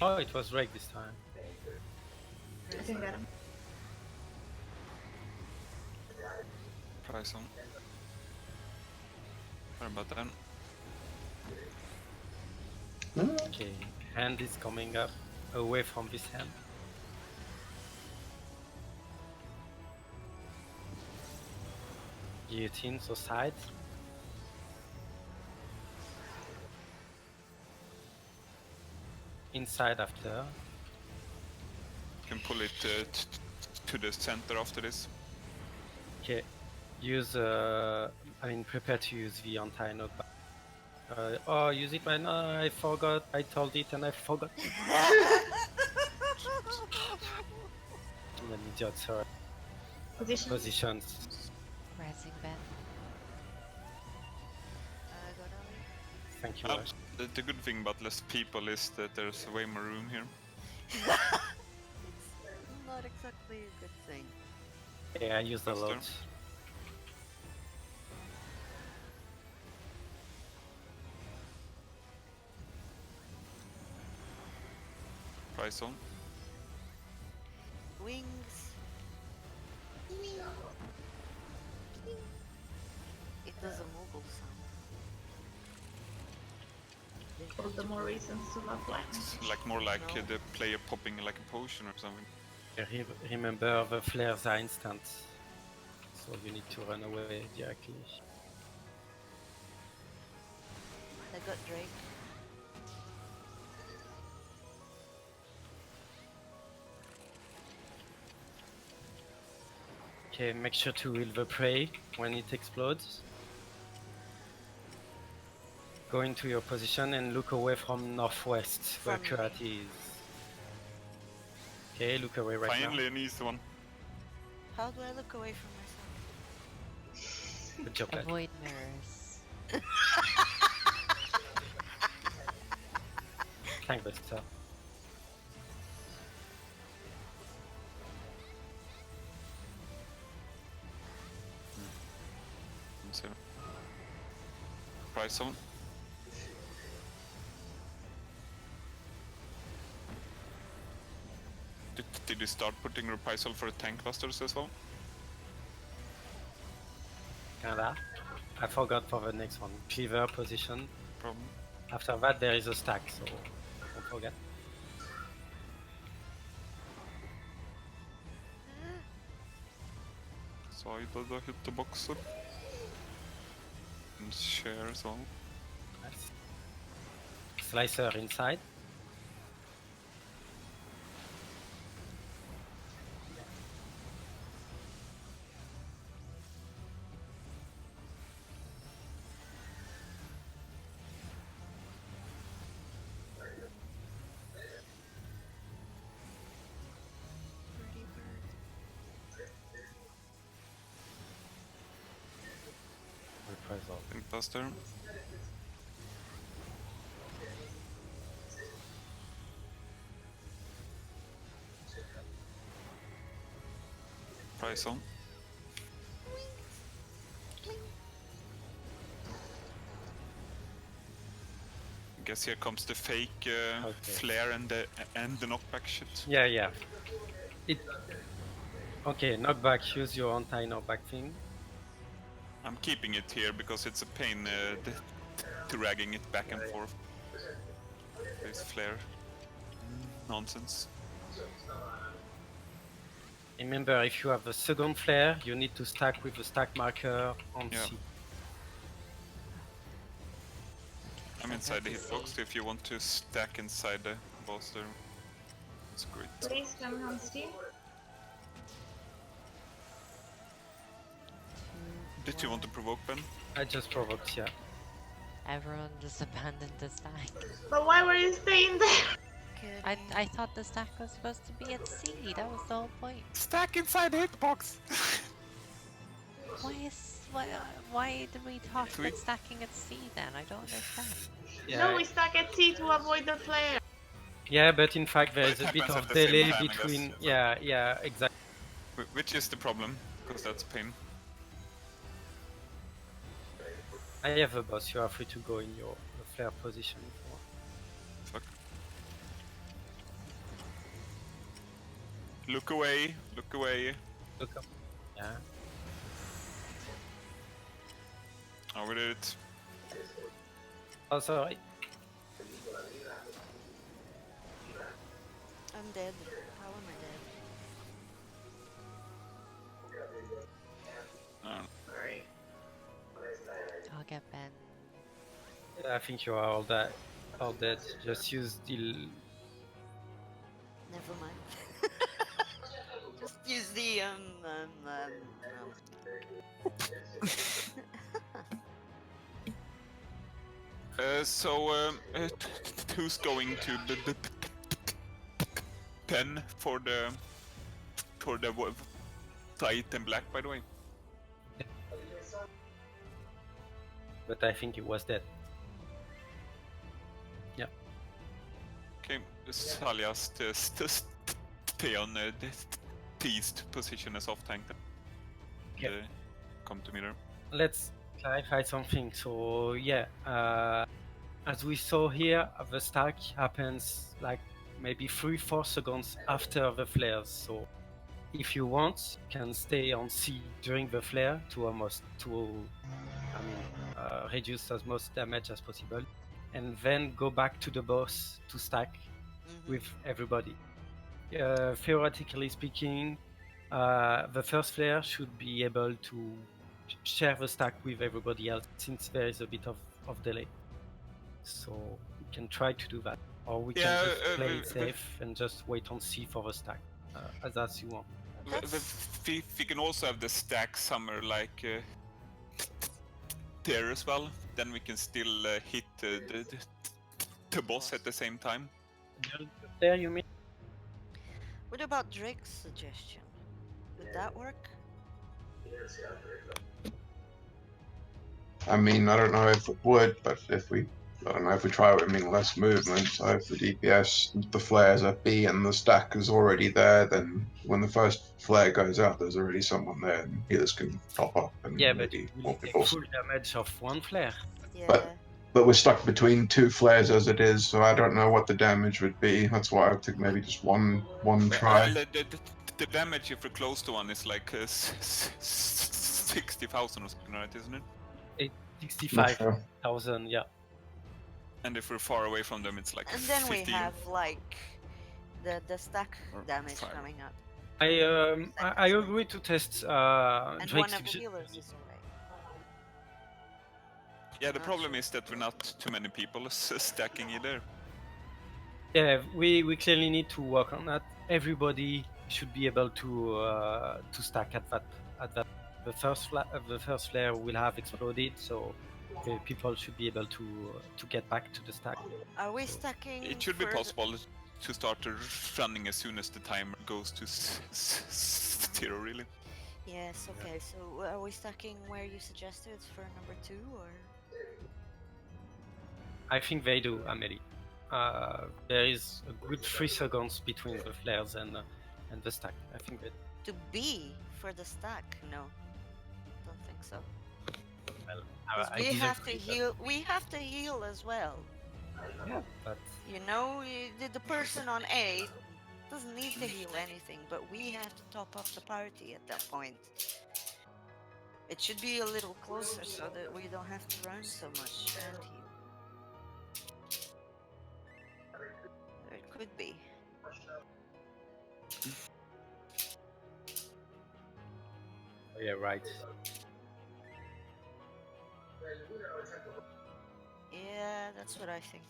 Oh, it was Rake this time. I can get him. Price on. Sorry about that. Okay, hand is coming up away from this hand. Guillotine, so side. Inside after. You can pull it to the center after this. Okay, use. I mean, prepare to use the anti-note. Oh, use it right now. I forgot. I told it and I forgot. I'm an idiot. Sorry. Position. Positions. Rising Ben. Got Ollie? Thank you. Oh, Ash. the good thing about less people is that there's way more room here. not exactly a good thing. Yeah, I used a Faster. lot. Price on. Wings. It does a Moogle sound. All the more reasons to love lightning. It's like more like No. the player popping like a potion or something. Remember, the flares are instant, so you need to run away directly. I got Drake. Okay, make sure to heal the prey when it explodes. Go into your position and look away from northwest, where From Kurat is. Okay, look away right Finally an easy one. How do I look away from myself? now. Good job, lad. Avoid mirrors. Thank Buster. Price on. Did you start putting reprisal for tank clusters as well? Kinda. I forgot for the next one. Cleaver position. Problem. After that, there is a stack, so don't forget. So I did hit the boxer. And share as well. Nice. Slicer inside. Pretty bird. Reprisal. Tank cluster. Price on. Guess here comes the fake Okay. flare and the knockback shit. Yeah, yeah. It. Okay, knockback. Use your anti-knockback thing. I'm keeping it here because it's a pain dragging it back and forth. This flare. Nonsense. Remember, if you have a second flare, you need to stack with the stack marker on Yeah. C. I'm inside the hitbox if you want to stack inside the boss there. That's great. Please come on Steam. Did you want to provoke Ben? I just provoked, yeah. Everyone just abandoned the stack. But why were you staying there? I thought the stack was supposed to be at C. That was the whole point. Stack inside the hitbox! Why did we talk Sweet. about stacking at C then? I don't understand. Yeah, No, we stuck at C to avoid the flare. yeah, but in fact there But is it a bit happens of at the same delay time, I guess. between. Yeah, exactly. Which is the problem, because that's a pain. I have a boss. You are free to go in your flare position. Fuck. Look away, look away. Look up. Yeah. Oh, we did it. Oh, sorry. I'm dead. How am I dead? Oh, Sorry. I'll get Ben. Yeah, I think you are all dead. Just use the. Never mind. Just use the who's going to the pen for the white and black, by the way? But I think it was dead. Yeah. Okay, Salia stay on east position as off tank. Yeah. Come to me there. Let's clarify something. So yeah, as we saw here, the stack happens like maybe 3-4 seconds after the flares. So if you want, you can stay on C during the flare to reduce as much damage as possible, and then go back to the boss to stack with everybody. Theoretically speaking, the first flare should be able to share the stack with everybody else, since there is a bit of delay. So we can try to do that, or we can just play it safe and just wait on C for the stack, as you want. We can also have the stack somewhere like there as well. Then we can still hit the boss at the same time. There, you mean? What about Drake's suggestion? Would that work? I mean, I don't know if it would, but I don't know if we try it, I mean, less movement. So if the DPS, the flares are B and the stack is already there, then when the first flare goes out, there's already someone there, and healers can top up and Yeah, but maybe we more take people. full damage of one flare. Yeah. But we're stuck between 2 flares as it is, so I don't know what the damage would be. That's why I took maybe just one try. The damage if we're close to one is like 60,000 or something, right? Isn't it? 65,000, yeah. And if we're far away from them, it's like And then 15. we have like the stack Or damage 5. coming up. I agree to test And Drake's one of the healers is away. Yeah, the problem is that we're not too many people stacking either. Yeah, we clearly need to work on that. Everybody should be able to stack at that. The first flare will have exploded, so the people should be able to get back to the stack. Are we stacking? It should be possible to start running as soon as the timer goes to 0, really. Yes. Okay. So are we stacking where you suggested for number 2, or? I think they do, Amelie. There is a good 3 seconds between the flares and the stack. I think that. To B for the stack? No, don't think so. Well, we have to heal. We have to heal as well. Yeah, but you know, the person on A doesn't need to heal anything, but we have to top up the party at that point. It should be a little closer so that we don't have to run so much and heal. It could be. Oh, yeah, right. Yeah, that's what I think.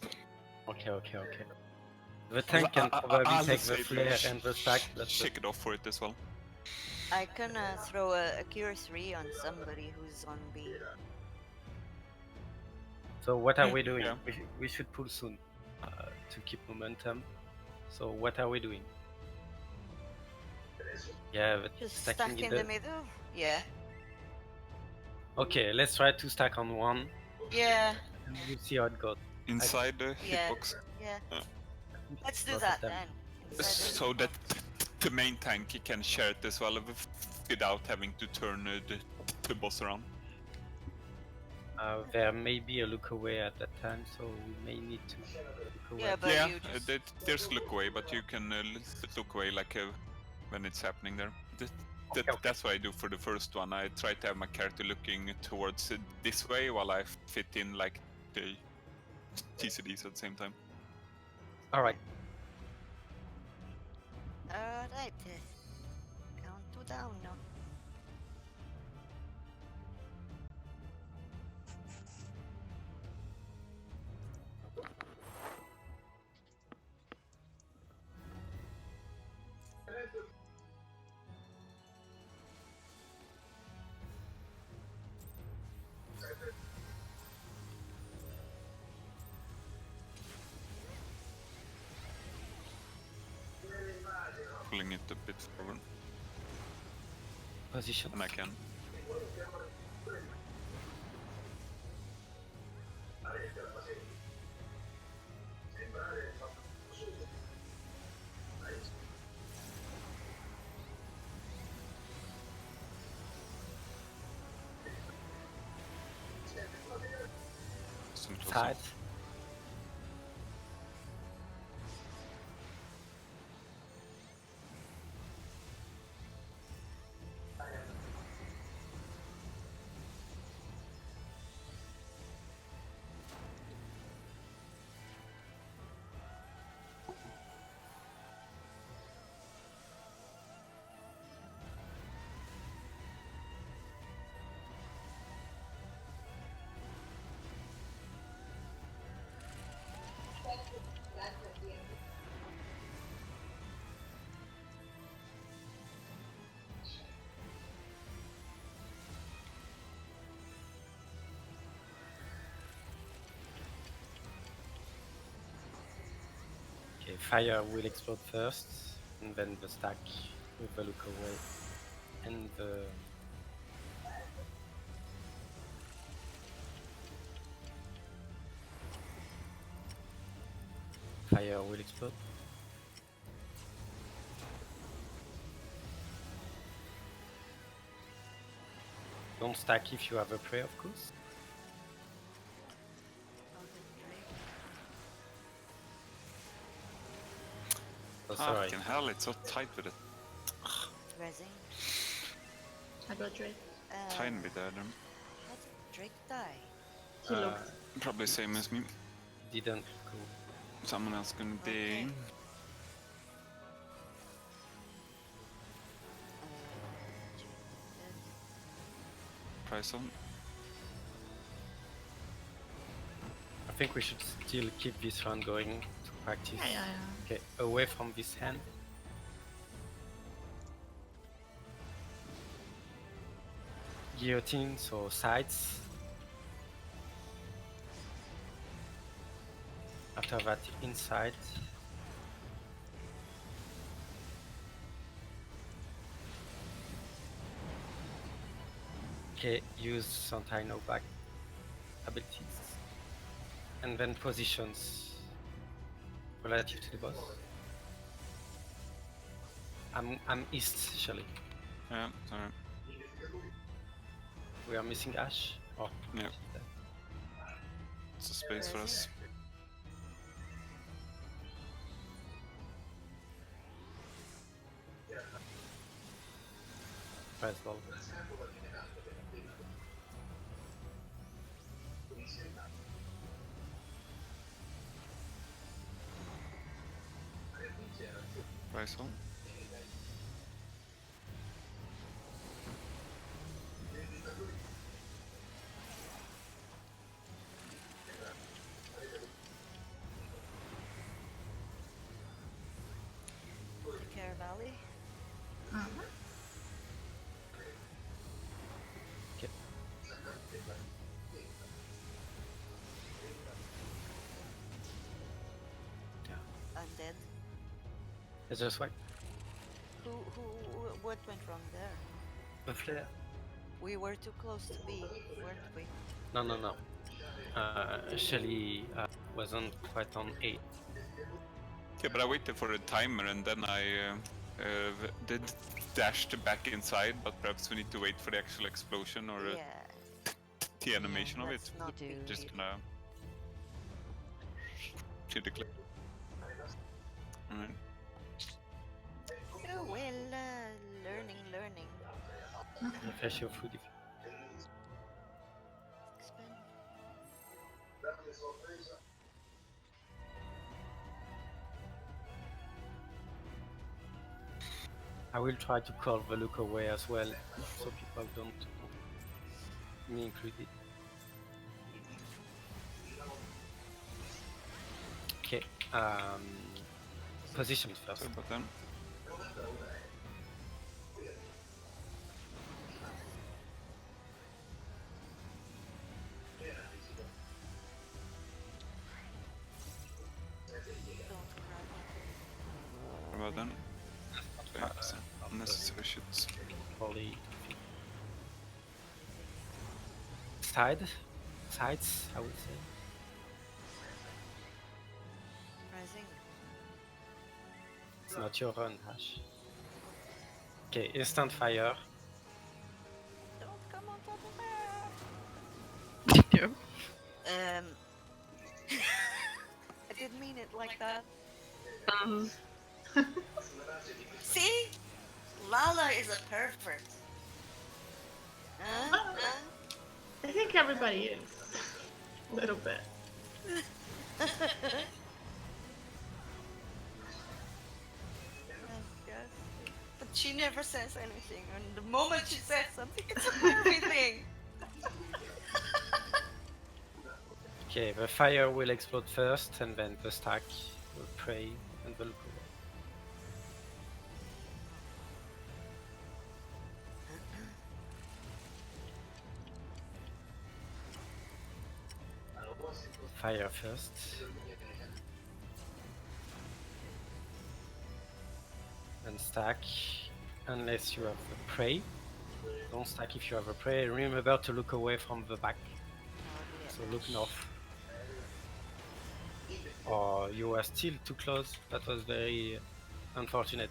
Okay. The tank can probably take the flare and the stack. Check it off for it as well. I can throw a Cure 3 on somebody who's on B. So what are we doing? Yeah. We should pull soon to keep momentum. So what are we doing? Yeah, but Just stacking stuck in the middle? Yeah. Okay, let's try to stack on one. Yeah. And we'll see how it goes. Inside the hitbox. Yeah. Yeah. Let's do that then. So that the main tank can share it as well without having to turn the boss around. There may be a look away at that time, so we may need to look away. Yeah, but Yeah, you just... there's look away, but you can look away like when it's happening there. That's what I do for the first one. I try to have my character looking towards this way while I fit in like the TCDs at the same time. Alright. Alright. Count down now. Pulling it a bit forward, Position. and I can. custom close Side. Okay, fire will explode first, and then the stack with the look away, and the fire will explode. Don't stack if you have a prey, of course. Oh, sorry. Fucking hell, it's so tight with it. Resin. I got Drake. Tiny bit there. Then. How did Drake die? He looked. Probably same as me. Didn't go. Someone else gonna Okay. be. Price on. I think we should still keep this round going to practice. Yeah. Okay, away from this hand. Guillotine, so sides. After that, inside. Okay, use Santino back abilities. And then positions relative to the boss. I'm east, Shelly. Yeah, sorry. We are missing Ashe. Oh, Yeah. It's a space for us. prize ball. Price on. Care Valley. Okay. Undead. It's just like What went wrong there? the flare. We were too close to B, weren't we? No. Shelly wasn't quite on 8. Okay, but I waited for a timer and then I did dashed back inside, but perhaps we need to wait for the actual explosion or Yeah. the animation of it. Let's not You be do. Just gonna see the clip. Alright. Oh, well, learning. Refresh your food if Expand. I will try to call the look away as well, so people don't, me included. Okay, position first. So, but then Don't cry. what about then? Yeah, so unnecessary shit. Probably sides, I would say. Rising. It's not your run, Ashe. Okay, instant fire. Don't come on top of me. Yeah. it like that. Mhm. See? Lala is a pervert. Huh? Well, I think everybody is. A little bit. Yes, yes. But she never says anything, and the moment she says something, it's a pervy thing. Okay, the fire will explode first, and then the stack will pray and will go. Fire first. And stack, unless you have a prey. Don't stack if you have a prey. Remember to look away from the back, so look north. Or you were still too close. That was very unfortunate.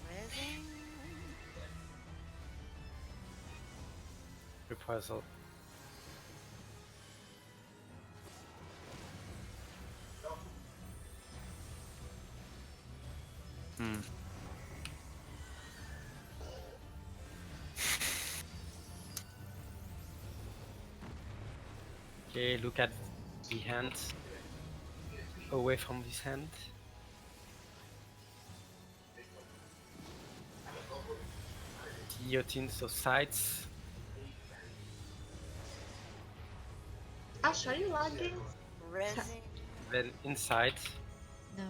Resin. Reprisal. Hmm. Okay, look at the hand. Away from this hand. Guillotine, so sides. Ashe, are you lagging? Resin. Then inside. No.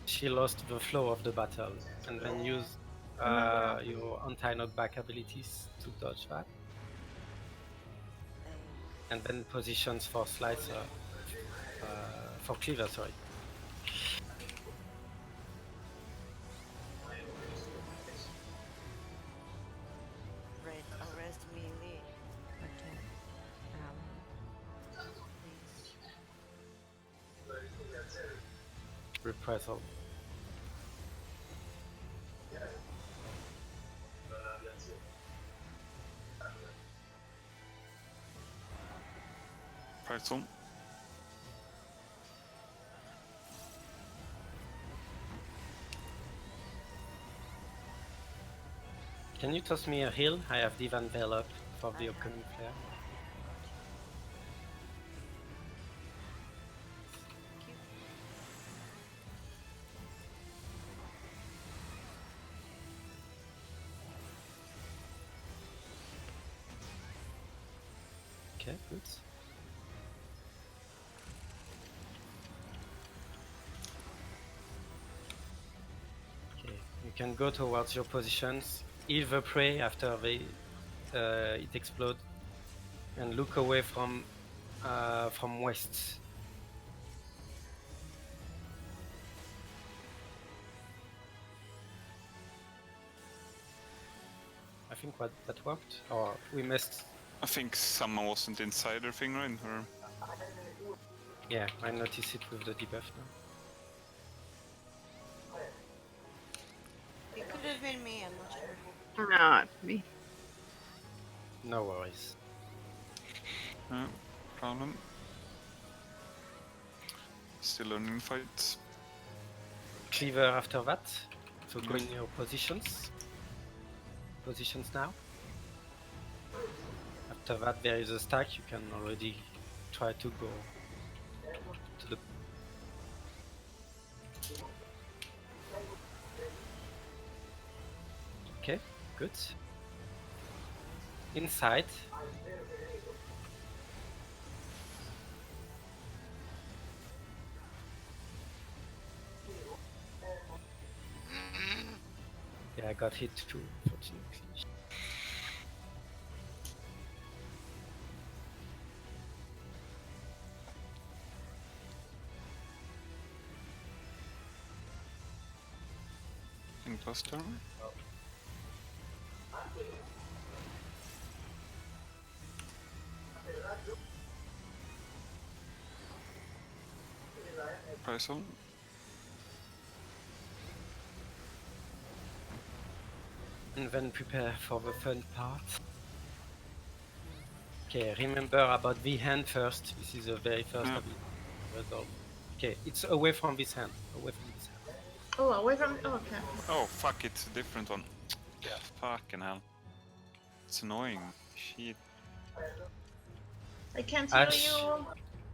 She lost the flow of the battle, and then use your anti-knockback abilities to dodge that. And then positions for slicer, for cleaver, sorry. Arrest melee. Okay. Reprisal. Reprisal. Can you toss me a heal? I have Divan Veil up for the upcoming flare. Okay, good. Okay, you can go towards your positions. Heal the prey after it explodes, and look away from west. I think that worked, or we missed. I think someone wasn't inside their thing, right? Or... Yeah, I noticed it with the debuff now. It could have been me, I'm not sure. Not me. No worries. No problem. Still learning fights. Cleaver after that. So go in your positions. Positions now. After that there is a stack, you can already try to go to the... Okay, good. Inside. Yeah, I got hit too, fortunately. Imposter. Reprisal. And then prepare for the fun part. Okay, remember about the hand first. This is the very first of the result. Okay, it's away from this hand. Away from this hand. Oh, away from. Oh, okay. Oh fuck! It's a different one. Fucking hell! It's annoying. Shit. I can't hear Ashe, you.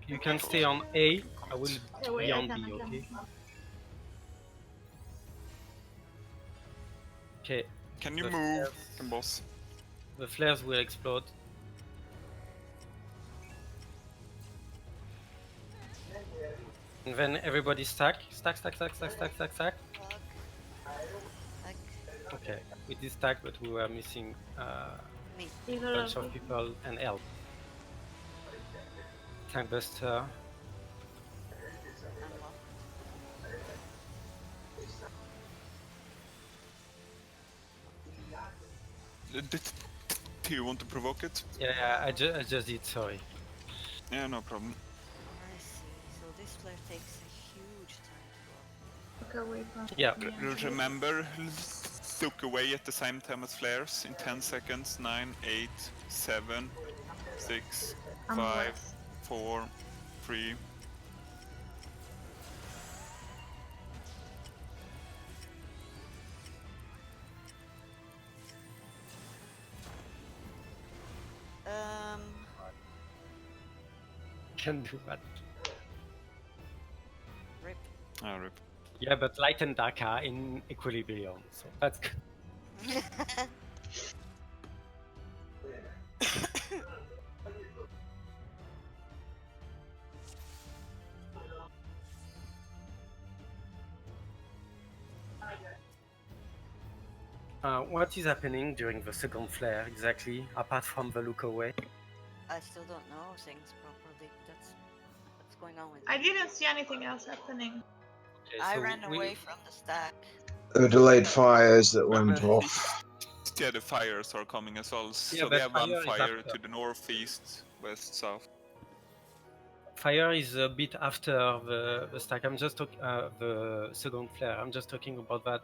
you can stay on A. I will Okay, wait, be I on can, B. I can. Okay. Okay. Can you The move, flares- boss? The flares will explode. And then everybody stack. Stack. Fuck. Like, Okay, we did stack, but we were missing me. a Either bunch of of you. people and help. Tank Buster. Unlocked. Do you want to provoke it? Yeah, I just did, sorry. Yeah, no problem. I see. So this flare takes a huge time to go. Okay, away from. Yeah. Remember, look away at the same time as flares in 10 seconds. 9, 8, 7, 6, I'm 5, west. 4, 3. Can do that. Rip. Ah, rip. Yeah, but light and dark are in equilibrium, so that's good. What is happening during the second flare exactly, apart from the look away? I still don't know things properly. That's what's going on with I me. didn't see anything else happening. Okay, I so ran away from the stack. There were delayed fires that went off. Yeah, the fires are coming as well. So we but have one fire is fire after. to the north, east, west, south. Fire is a bit after the stack. I'm just talking the second flare. I'm just talking about that.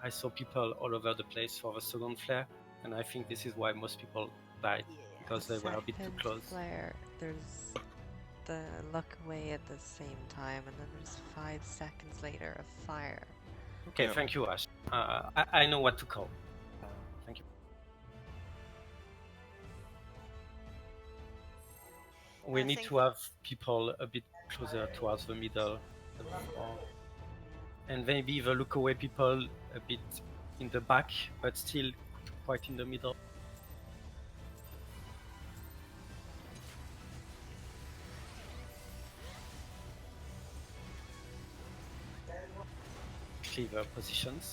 I saw people all over the place for the second flare, and I think this is why most people died, Yeah. because they were a bit too Second close. flare, there's the look away at the same time, and then there's 5 seconds later a fire. Okay, Yeah. thank you, Ashe. I know what to call. Thank you. We I need think- to have people a bit closer towards the middle, and maybe the look away people a bit in the back, but still quite in the middle. Cleaver positions.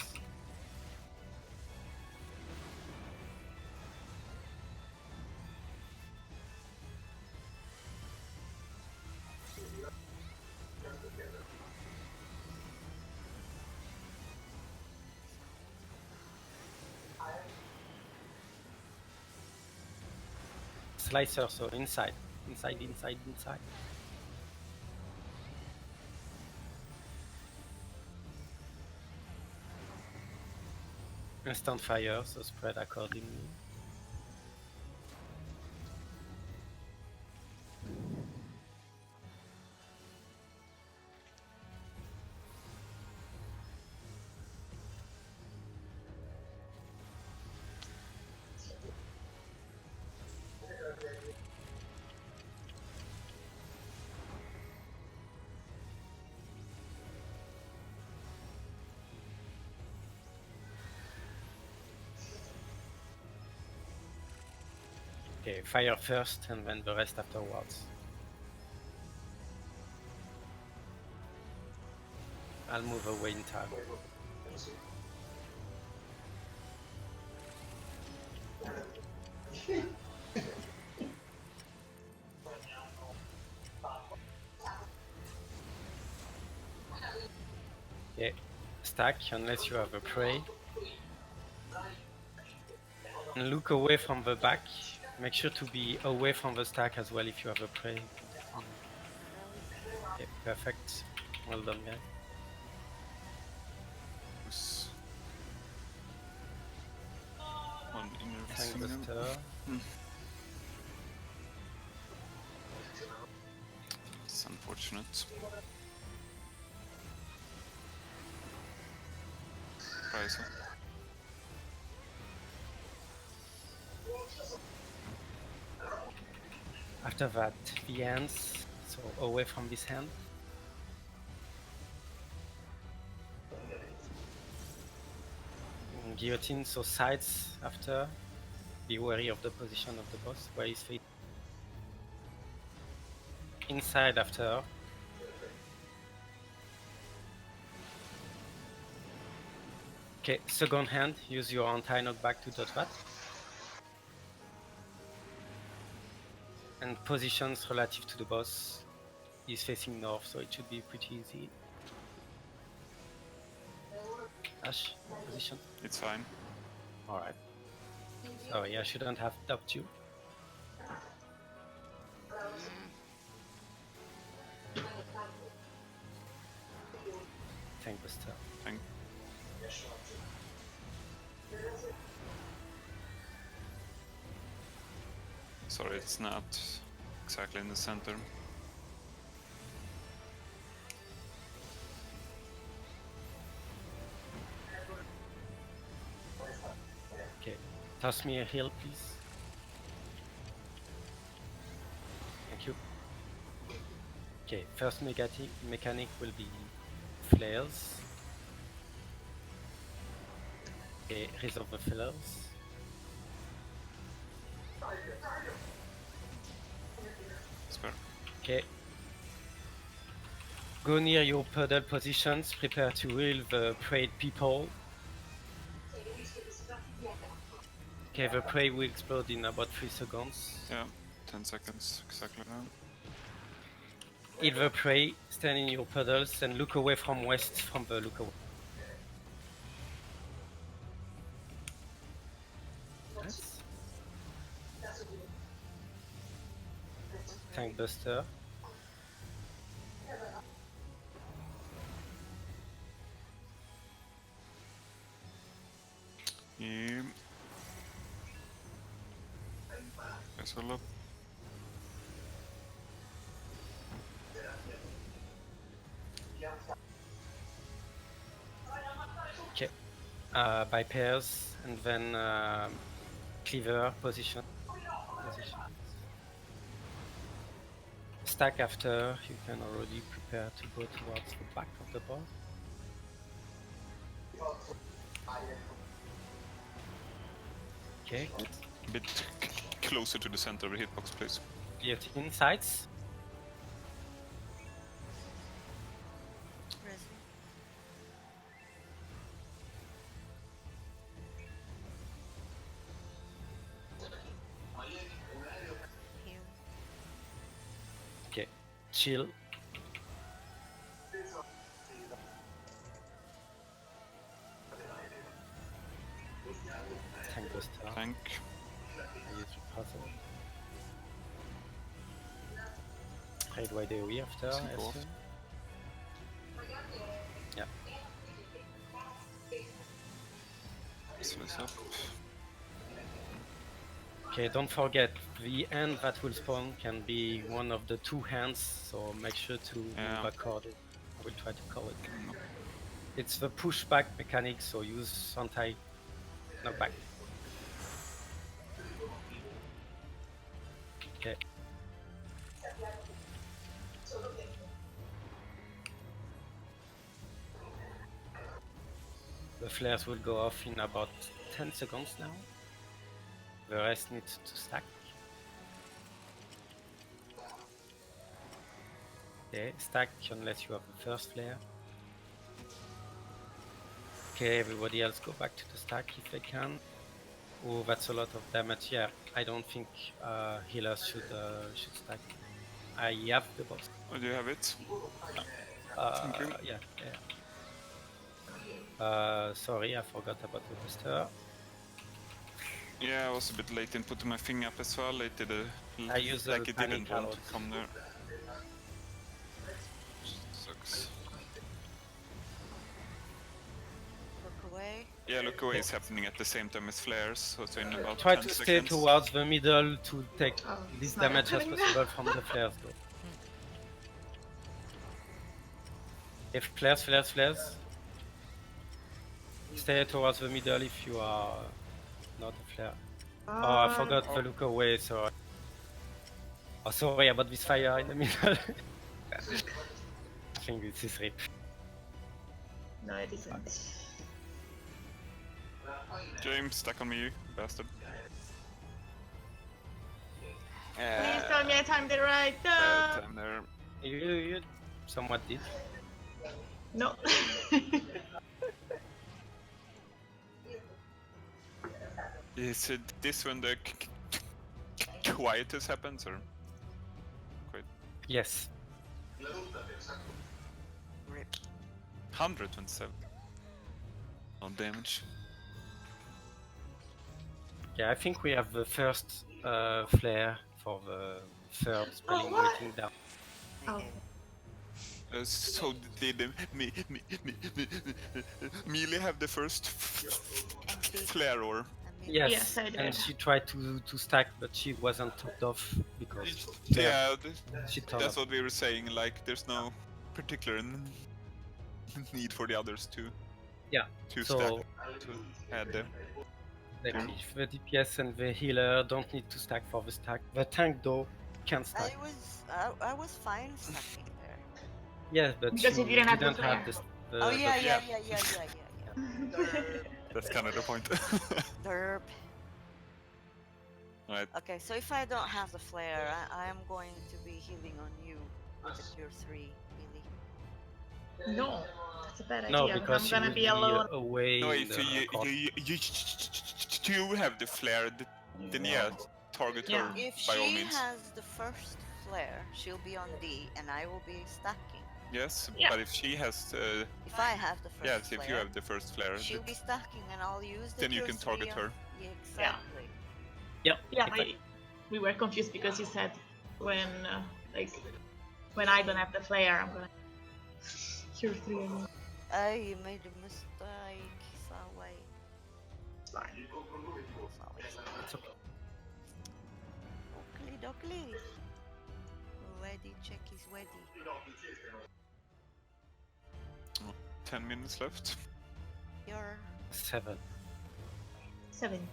Slicer, so inside. Instant fire, so spread accordingly. Okay, fire first and then the rest afterwards. I'll move away in time. Okay, stack unless you have a prey. And look away from the back. Make sure to be away from the stack as well if you have a prey. Okay, perfect. Well done, guys. Was one inner Tank signal. Buster. unfortunate. Price. After that, the hands, so away from this hand. Guillotine, so sides after. Be wary of the position of the boss, where he's facing. Inside after. Okay, second hand, use your anti-knockback to dodge that. And positions relative to the boss. He's facing north, so it should be pretty easy. Ashe, position. It's fine. Alright. Sorry, I shouldn't have stopped you. Thank Buster. Thank. Sorry, it's not exactly in the center. Okay, toss me a heal, please. Thank you. Okay, first mechanic will be flares. Okay, resolve the flares. Spare. Okay. Go near your puddle positions, prepare to heal the preyed people. Okay, the prey will explode in about 3 seconds. Yeah, 10 seconds exactly now. Heal the prey, stand in your puddles and look away from west from the look away. Yes. Tank Buster. Yeah. Guess we'll up. Okay. By pairs and then cleaver position. Stack after, you can already prepare to go towards the back of the board. Okay, good. A bit closer to the center of the hitbox, please. Guillotine sides. Resi. Heal. Okay, chill. Tank Buster. Tank. Use puzzle. Trade wide AoE after, I Cool. assume. Yeah. So it's up. Okay, don't forget, the hand that will spawn can be one of the 2 hands, so make sure to Yeah. move according. I will try to call it. It's the pushback mechanic, so use anti-knockback. Okay. The flares will go off in about 10 seconds now. The rest needs to stack. Okay, stack unless you have the first flare. Okay, everybody else go back to the stack if they can. Oh, that's a lot of damage. Yeah, I don't think healers should stack. I have the boss. Oh, do you have it? Thank you. Yeah. Sorry, I forgot about the booster. Yeah, I was a bit late in putting my thing up as well. It did I used like the it didn't panic want arrows. to come there. Sucks. Look away. Yeah, look away is happening at the same time as flares, so it's in about Try 10 to stay seconds. towards the middle to take Oh, this it's not damage as happening. possible from the flares though. If flares. Stay towards the middle if you are not a flare. Oh, I forgot the look away, so... Oh, sorry about this fire in the middle. I think this is RIP. No, it isn't. James, stack on me, you bastard. Please tell me I timed it right. Time there. You somewhat did. No. Is it this when the quietest happens, or? Yes. Rip. 127. No damage. Yeah, I think we have the first flare for the third spelling what? waiting down. Oh. So did Melee have the first flare, or? Yes, Yes, I did. and she tried to stack, but she wasn't topped off because Yeah, she turned that's up. what we were saying. Like, there's no particular need for the others to So stack to add them. exactly, the DPS and the healer don't need to stack for the stack. The tank though can stack. I was fine stacking there. Yes, but Because you you didn't have the have flare. the Oh yeah, the- yeah. That's kind of the point. Derp. Right. Okay, so if I don't have the flare, I am going to be healing on you with the cure 3, really. No, that's a bad idea. No, because I'm she gonna will be alone. away. No, in if the court. you have the flare, then yeah, target her If by all she means. has the first flare, she'll be on D, and I will be stacking. Yes, Yeah. but if she has, If I have the first yes, flare, if you have the first flare, she'll be stacking, and I'll use the then you cure can target 3 on- her. Yeah, exactly. Yep. Yeah, exactly. we were confused because you said when when I don't have the flare, I'm gonna cure 3 on you. I made a mistake. Sorry. It's fine. It's okay. Oakley dokley. Ready, check is ready. 10 minutes left. You're 7. 70.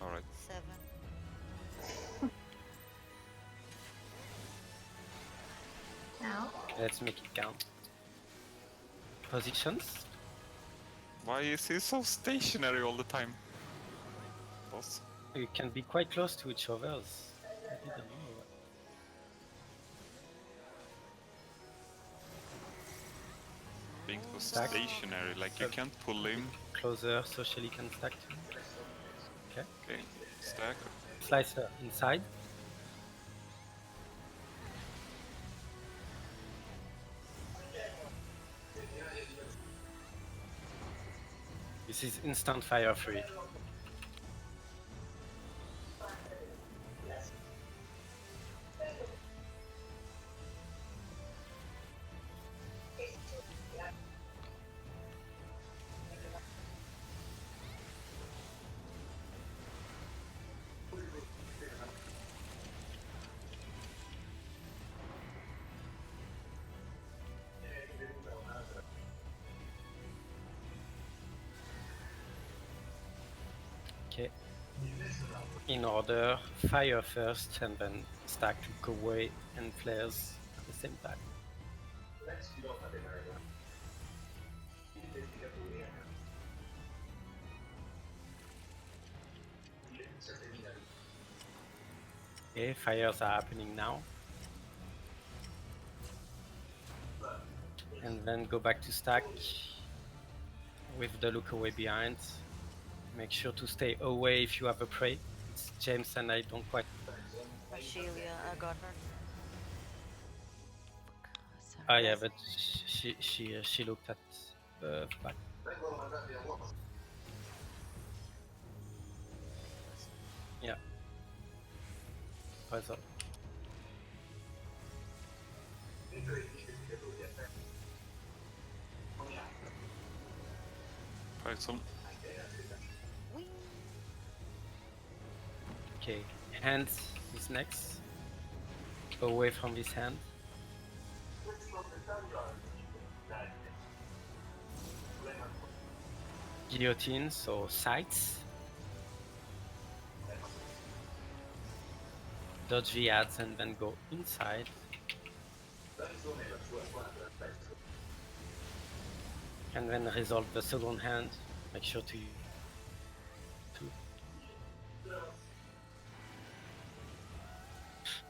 All right. 7. Now, Let's make it count. Positions. Why is he so stationary all the time? Boss. You can be quite close to each other. I didn't know. Being so Stack. stationary, like you can't pull him. Closer so Shelly can stack too. Okay, stack. Slicer inside. This is instant fire free. Okay. In order, fire first and then stack look away and flares at the same time. Okay, fires are happening now. And then go back to stack with the look away behind. Make sure to stay away if you have a prey. It's James and I don't quite. Ashelia, I got her. Sorry. Ah yeah, but she looked at the back. Yeah. Puzzle. Python. Whee! Okay, hand is next. Away from this hand. Guillotines, so sights. Dodge the ads and then go inside. And then resolve the second hand. Make sure to use two.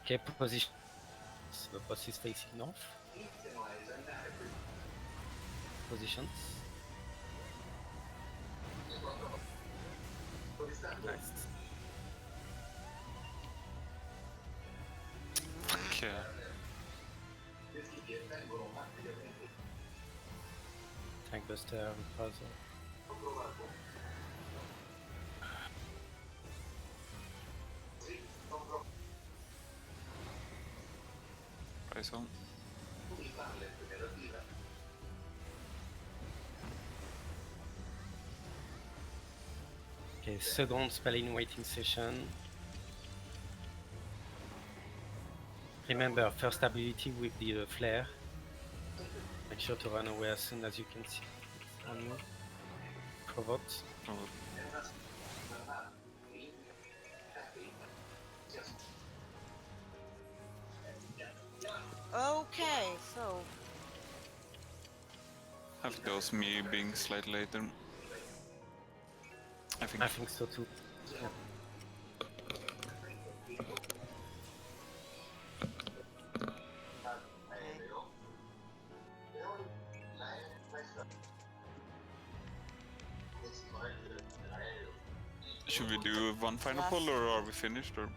Okay, position. So the boss is facing north. Positions. Nice. Fuck yeah. Tank Buster, puzzle. Rise on. Okay, second spell in waiting session. Remember, first ability with the flare. Make sure to run away as soon as you can see it on you. Provoked. Oh, Okay, so I think that was me being slightly later. I think. So too. Yeah. Should we do one final poll or are we finished? Or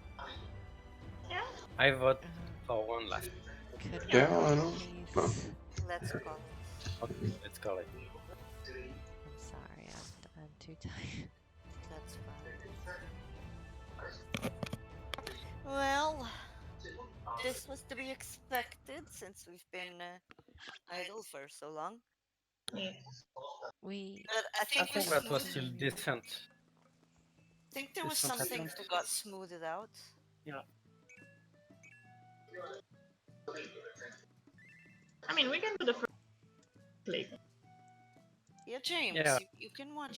Yeah. I vote for one last. Could Yeah, we I know. please? let's call it. Okay, let's call it. I'm sorry, I'm too tired. That's fine. Well, this was to be expected since we've been idle for so long. Yeah. We But I I think think that was still decent. I think there was decent some things attempt. that got smoothed out. Yeah. I mean, we can do the first later. Yeah, James, Yeah. you can watch